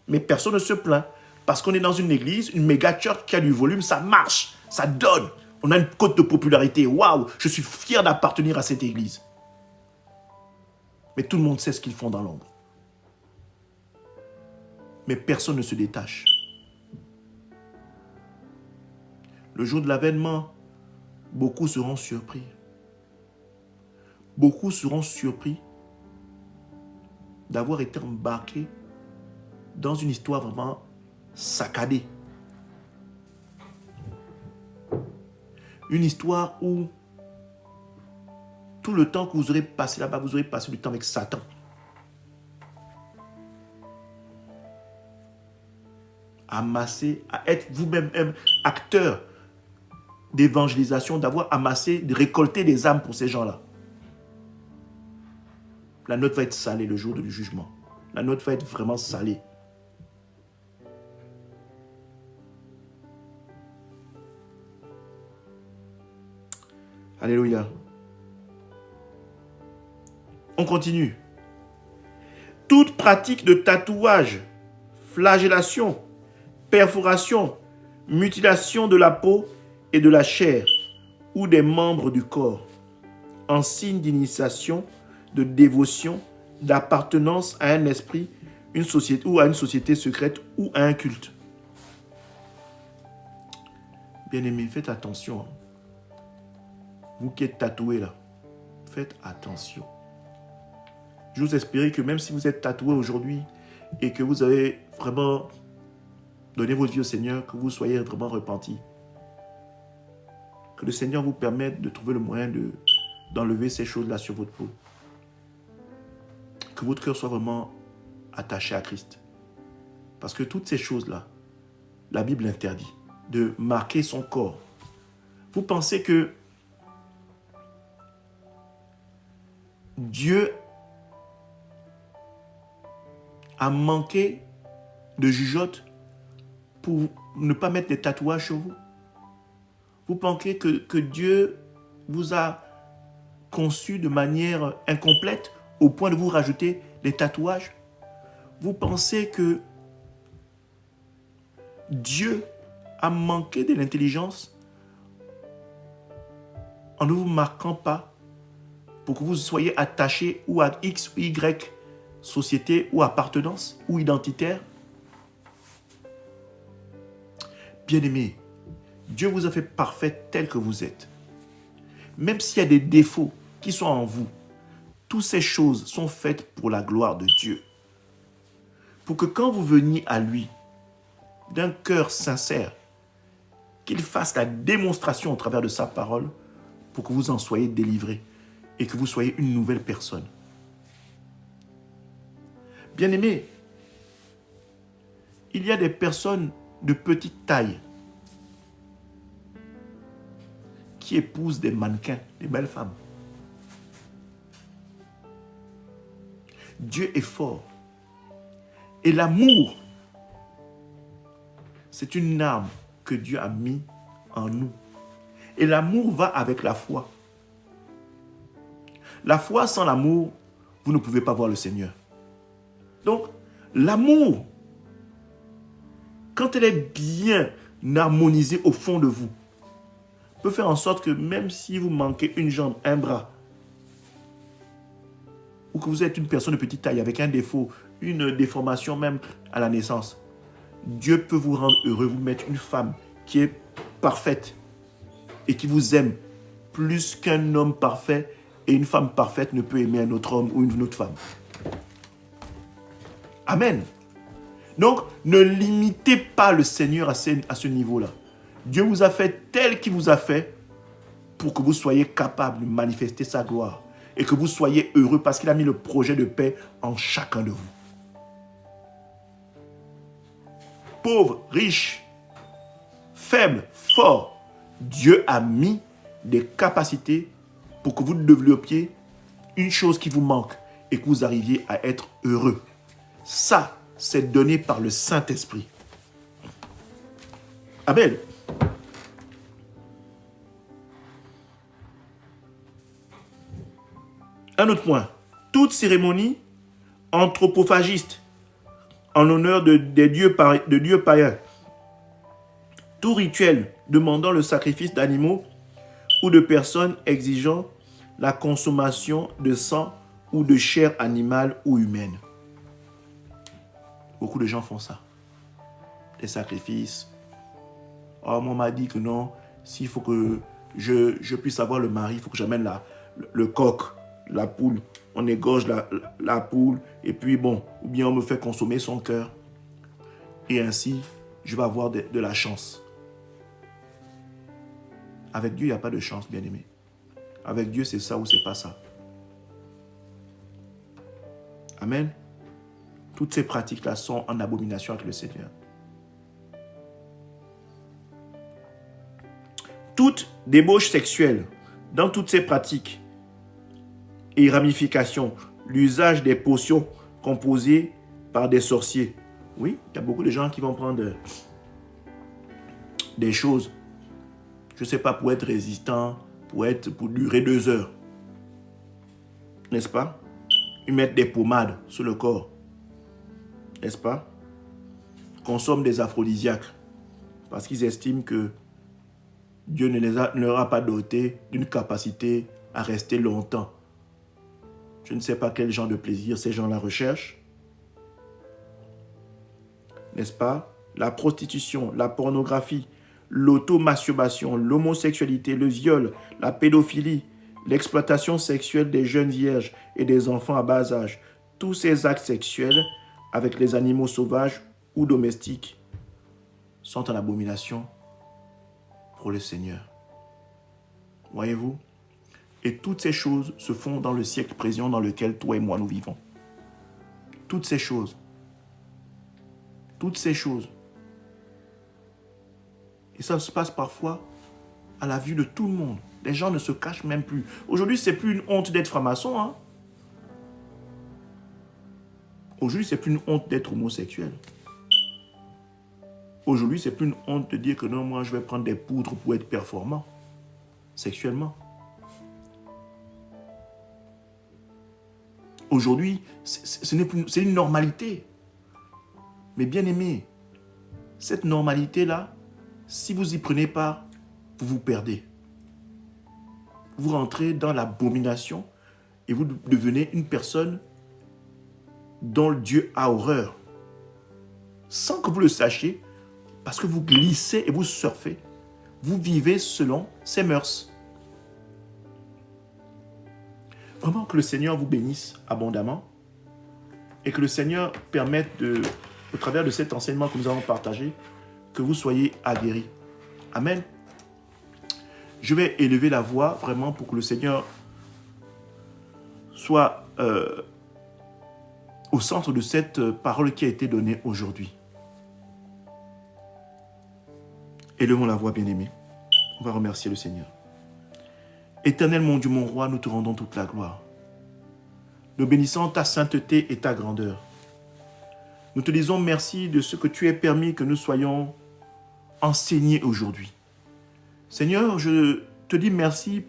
Mais personne ne se plaint. Parce qu'on est dans une église, une méga church qui a du volume, ça marche, ça donne. On a une cote de popularité. Waouh, je suis fier d'appartenir à cette église. Mais tout le monde sait ce qu'ils font dans l'ombre. Mais personne ne se détache. Le jour de l'avènement, beaucoup seront surpris. Beaucoup seront surpris d'avoir été embarqués dans une histoire vraiment saccadée. Une histoire où tout le temps que vous aurez passé là-bas, vous aurez passé du temps avec Satan. Amasser, à être vous-même acteur d'évangélisation, d'avoir amassé, de récolter des âmes pour ces gens-là. La note va être salée le jour du jugement. La note va être vraiment salée. Alléluia. On continue. Toute pratique de tatouage, flagellation, perforation, mutilation de la peau et de la chair ou des membres du corps, en signe d'initiation, de dévotion, d'appartenance à un esprit, une société ou à une société secrète ou à un culte. Bien-aimés, faites attention. Vous qui êtes tatoués là, faites attention. Je vous espère que même si vous êtes tatoué aujourd'hui et que vous avez vraiment donné votre vie au Seigneur, que vous soyez vraiment repentis. Que le Seigneur vous permette de trouver le moyen d'enlever ces choses-là sur votre peau. Que votre cœur soit vraiment attaché à Christ. Parce que toutes ces choses-là, la Bible interdit de marquer son corps. Vous pensez que Dieu a manqué de jugeote pour ne pas mettre des tatouages sur vous? Vous pensez que Dieu vous a conçu de manière incomplète au point de vous rajouter des tatouages? Vous pensez que Dieu a manqué de l'intelligence en ne vous marquant pas pour que vous soyez attaché ou à X ou Y société ou appartenance ou identitaire? Bien-aimés, Dieu vous a fait parfait tel que vous êtes. Même s'il y a des défauts qui sont en vous, toutes ces choses sont faites pour la gloire de Dieu. Pour que quand vous veniez à lui, d'un cœur sincère, qu'il fasse la démonstration au travers de sa parole pour que vous en soyez délivrés et que vous soyez une nouvelle personne. Bien-aimés, il y a des personnes de petite taille qui épousent des mannequins, des belles femmes. Dieu est fort. Et l'amour, c'est une arme que Dieu a mis en nous. Et l'amour va avec la foi. La foi sans l'amour, vous ne pouvez pas voir le Seigneur. Donc, l'amour, quand elle est bien harmonisée au fond de vous, peut faire en sorte que même si vous manquez une jambe, un bras, ou que vous êtes une personne de petite taille avec un défaut, une déformation même à la naissance, Dieu peut vous rendre heureux, vous mettre une femme qui est parfaite et qui vous aime plus qu'un homme parfait et une femme parfaite ne peut aimer un autre homme ou une autre femme. Amen. Donc, ne limitez pas le Seigneur à ce niveau-là. Dieu vous a fait tel qu'il vous a fait pour que vous soyez capable de manifester sa gloire et que vous soyez heureux parce qu'il a mis le projet de paix en chacun de vous. Pauvre, riche, faible, fort, Dieu a mis des capacités pour que vous développiez une chose qui vous manque et que vous arriviez à être heureux. Ça, c'est donné par le Saint-Esprit. Amen. Un autre point. Toute cérémonie anthropophagiste en l'honneur de dieux païens, tout rituel demandant le sacrifice d'animaux ou de personnes exigeant la consommation de sang ou de chair animale ou humaine. Beaucoup de gens font ça. Des sacrifices. Oh, moi, on m'a dit que non, s'il faut que je puisse avoir le mari, il faut que j'amène le coq, la poule. On égorge la poule et puis bon, ou bien on me fait consommer son cœur. Et ainsi, je vais avoir de la chance. Avec Dieu, il n'y a pas de chance, bien-aimé. Avec Dieu, c'est ça ou c'est pas ça. Amen. Toutes ces pratiques-là sont en abomination avec le Seigneur. Toute débauche sexuelle, dans toutes ces pratiques et ramifications, l'usage des potions composées par des sorciers. Oui, il y a beaucoup de gens qui vont prendre des choses, je ne sais pas, pour être résistant, pour durer 2 heures. N'est-ce pas? Ils mettent des pommades sur le corps. N'est-ce pas? Consomment des aphrodisiaques parce qu'ils estiment que Dieu ne leur a pas doté d'une capacité à rester longtemps. Je ne sais pas quel genre de plaisir ces gens-là recherchent. N'est-ce pas? La prostitution, la pornographie, l'automasturbation, l'homosexualité, le viol, la pédophilie, l'exploitation sexuelle des jeunes vierges et des enfants à bas âge. Tous ces actes sexuels avec les animaux sauvages ou domestiques sont en abomination pour le Seigneur. Voyez-vous? Et toutes ces choses se font dans le siècle présent dans lequel toi et moi nous vivons. Toutes ces choses. Toutes ces choses. Et ça se passe parfois à la vue de tout le monde. Les gens ne se cachent même plus. Aujourd'hui, c'est plus une honte d'être franc-maçon. Hein? Aujourd'hui, c'est plus une honte d'être homosexuel. Aujourd'hui, c'est plus une honte de dire que non, moi, je vais prendre des poudres pour être performant sexuellement. Aujourd'hui, c'est une normalité. Mais bien aimé, cette normalité-là, si vous y prenez part, vous vous perdez. Vous rentrez dans l'abomination et vous devenez une personne dont Dieu a horreur. Sans que vous le sachiez, parce que vous glissez et vous surfez. Vous vivez selon ses mœurs. Vraiment que le Seigneur vous bénisse abondamment et que le Seigneur permette, au travers de cet enseignement que nous avons partagé, que vous soyez aguerris. Amen. Je vais élever la voix vraiment pour que le Seigneur soit au centre de cette parole qui a été donnée aujourd'hui. Élevons la voix, bien-aimés. On va remercier le Seigneur. Éternel mon Dieu, mon roi, nous te rendons toute la gloire. Nous bénissons ta sainteté et ta grandeur. Nous te disons merci de ce que tu as permis que nous soyons enseignés aujourd'hui. Seigneur, je te dis merci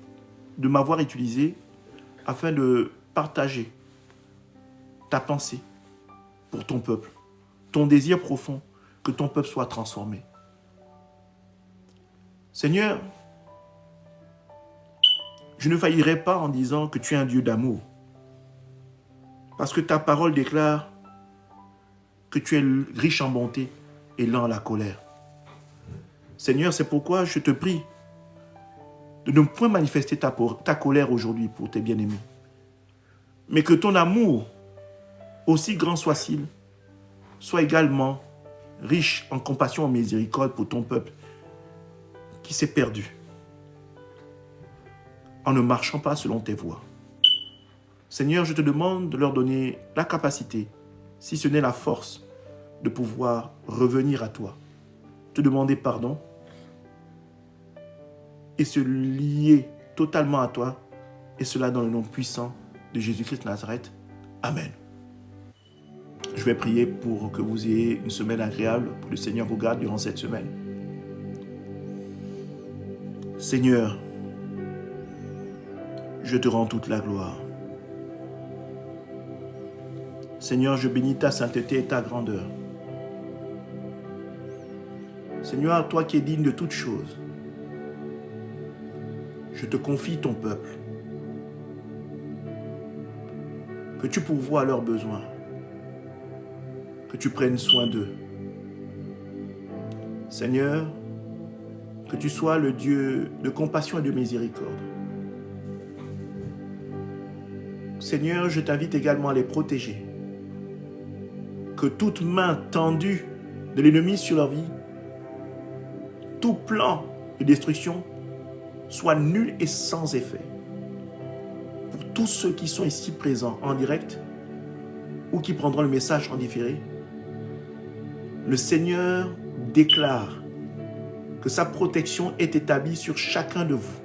de m'avoir utilisé afin de partager ta pensée pour ton peuple, ton désir profond que ton peuple soit transformé. Seigneur, je ne faillirai pas en disant que tu es un Dieu d'amour, parce que ta parole déclare que tu es riche en bonté et lent à la colère. Seigneur, c'est pourquoi je te prie de ne point manifester ta colère aujourd'hui pour tes bien-aimés, mais que ton amour, aussi grand soit-il, soit également riche en compassion et en miséricorde pour ton peuple qui s'est perdu en ne marchant pas selon tes voies. Seigneur, je te demande de leur donner la capacité, si ce n'est la force, de pouvoir revenir à toi, te demander pardon et se lier totalement à toi, et cela dans le nom puissant de Jésus-Christ de Nazareth. Amen. Je vais prier pour que vous ayez une semaine agréable, pour que le Seigneur vous garde durant cette semaine. Seigneur, je te rends toute la gloire. Seigneur, je bénis ta sainteté et ta grandeur. Seigneur, toi qui es digne de toutes choses, je te confie ton peuple. Que tu pourvoies à leurs besoins. Que tu prennes soin d'eux. Seigneur, que tu sois le Dieu de compassion et de miséricorde. Seigneur, je t'invite également à les protéger. Que toute main tendue de l'ennemi sur leur vie, tout plan de destruction soit nul et sans effet. Pour tous ceux qui sont ici présents en direct ou qui prendront le message en différé, le Seigneur déclare que sa protection est établie sur chacun de vous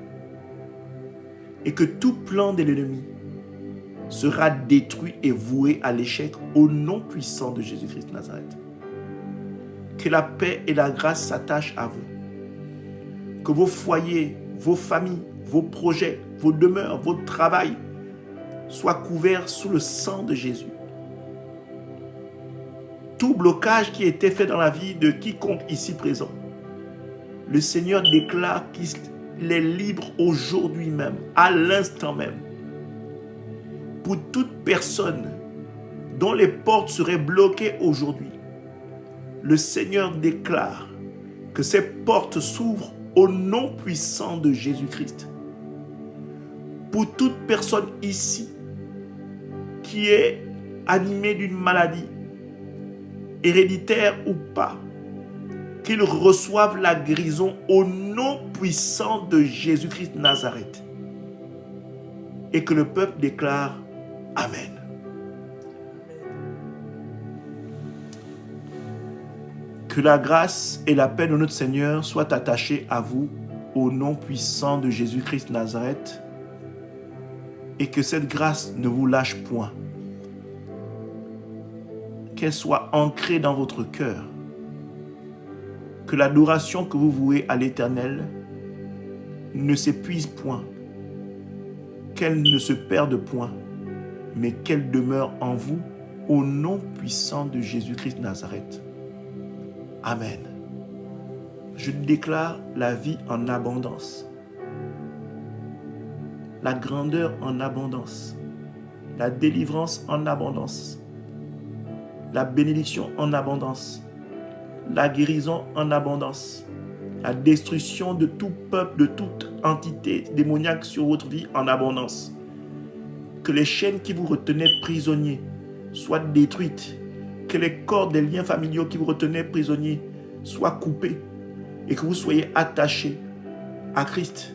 et que tout plan de l'ennemi sera détruit et voué à l'échec au nom puissant de Jésus-Christ de Nazareth. Que la paix et la grâce s'attachent à vous. Que vos foyers, vos familles, vos projets, vos demeures, votre travail soient couverts sous le sang de Jésus. Tout blocage qui a été fait dans la vie de quiconque ici présent, le Seigneur déclare qu'il est libre aujourd'hui même, à l'instant même. Pour toute personne dont les portes seraient bloquées aujourd'hui, le Seigneur déclare que ces portes s'ouvrent au nom puissant de Jésus-Christ. Pour toute personne ici qui est animée d'une maladie, héréditaire ou pas, qu'ils reçoivent la guérison au nom puissant de Jésus-Christ de Nazareth. Et que le peuple déclare Amen. Que la grâce et la paix de notre Seigneur soient attachées à vous au nom puissant de Jésus-Christ de Nazareth et que cette grâce ne vous lâche point. Qu'elle soit ancrée dans votre cœur. Que l'adoration que vous vouez à l'Éternel ne s'épuise point. Qu'elle ne se perde point, mais qu'elle demeure en vous au nom puissant de Jésus-Christ de Nazareth. Amen. Je déclare la vie en abondance, la grandeur en abondance, la délivrance en abondance, la bénédiction en abondance, la guérison en abondance, la destruction de tout peuple, de toute entité démoniaque sur votre vie en abondance. Que les chaînes qui vous retenaient prisonniers soient détruites. Que les cordes des liens familiaux qui vous retenaient prisonniers soient coupés. Et que vous soyez attachés à Christ,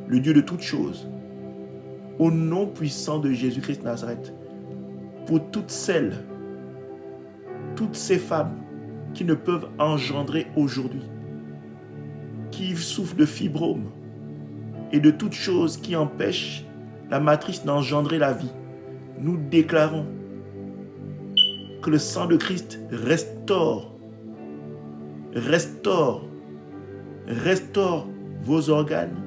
le Dieu de toutes choses. Au nom puissant de Jésus-Christ de Nazareth. Pour toutes celles, toutes ces femmes qui ne peuvent engendrer aujourd'hui, qui souffrent de fibrome et de toutes choses qui empêchent la matrice d'engendrer la vie, nous déclarons que le sang de Christ restaure vos organes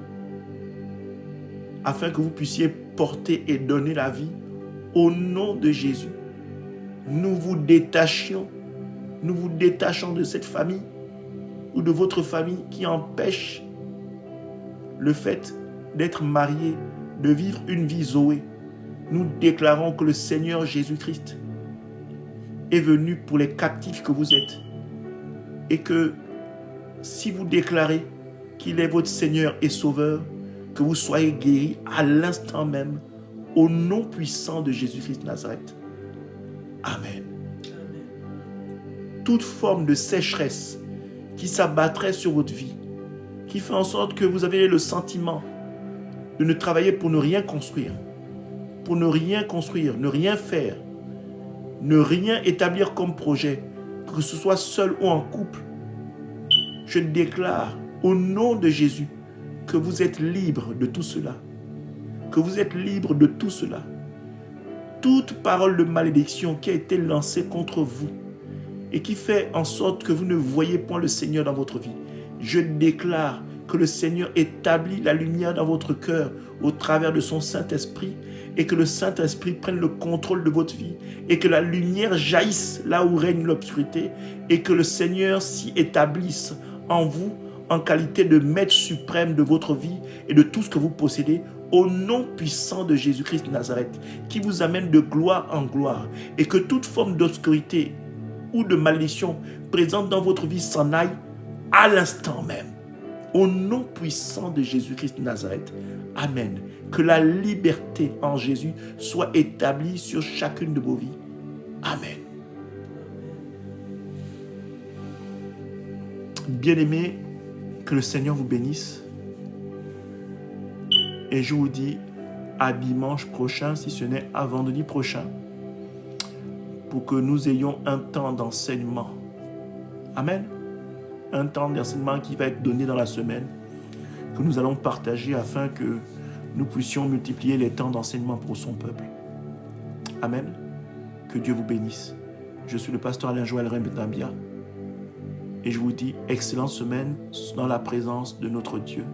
afin que vous puissiez porter et donner la vie au nom de Jésus. Nous vous détachons de cette famille ou de votre famille qui empêche le fait d'être marié, de vivre une vie Zoé. Nous déclarons que le Seigneur Jésus-Christ est venu pour les captifs que vous êtes. Et que si vous déclarez qu'il est votre Seigneur et Sauveur, que vous soyez guéris à l'instant même, au nom puissant de Jésus-Christ de Nazareth. Amen. Toute forme de sécheresse qui s'abattrait sur votre vie, qui fait en sorte que vous avez le sentiment de ne travailler pour ne rien construire, ne rien faire, ne rien établir comme projet, que ce soit seul ou en couple. Je déclare au nom de Jésus que vous êtes libre de tout cela. Que vous êtes libre de tout cela. Toute parole de malédiction qui a été lancée contre vous et qui fait en sorte que vous ne voyez point le Seigneur dans votre vie, je déclare que le Seigneur établit la lumière dans votre cœur au travers de son Saint-Esprit et que le Saint-Esprit prenne le contrôle de votre vie et que la lumière jaillisse là où règne l'obscurité et que le Seigneur s'y établisse en vous en qualité de maître suprême de votre vie et de tout ce que vous possédez au nom puissant de Jésus-Christ de Nazareth qui vous amène de gloire en gloire et que toute forme d'obscurité ou de malédiction présente dans votre vie s'en aille à l'instant même. Au nom puissant de Jésus-Christ de Nazareth. Amen. Que la liberté en Jésus soit établie sur chacune de vos vies. Amen. Bien-aimés, que le Seigneur vous bénisse. Et je vous dis à dimanche prochain, si ce n'est à vendredi prochain, pour que nous ayons un temps d'enseignement. Amen. Un temps d'enseignement qui va être donné dans la semaine, que nous allons partager afin que nous puissions multiplier les temps d'enseignement pour son peuple. Amen. Que Dieu vous bénisse. Je suis le pasteur Alain Joël Rembetambia et je vous dis excellente semaine dans la présence de notre Dieu.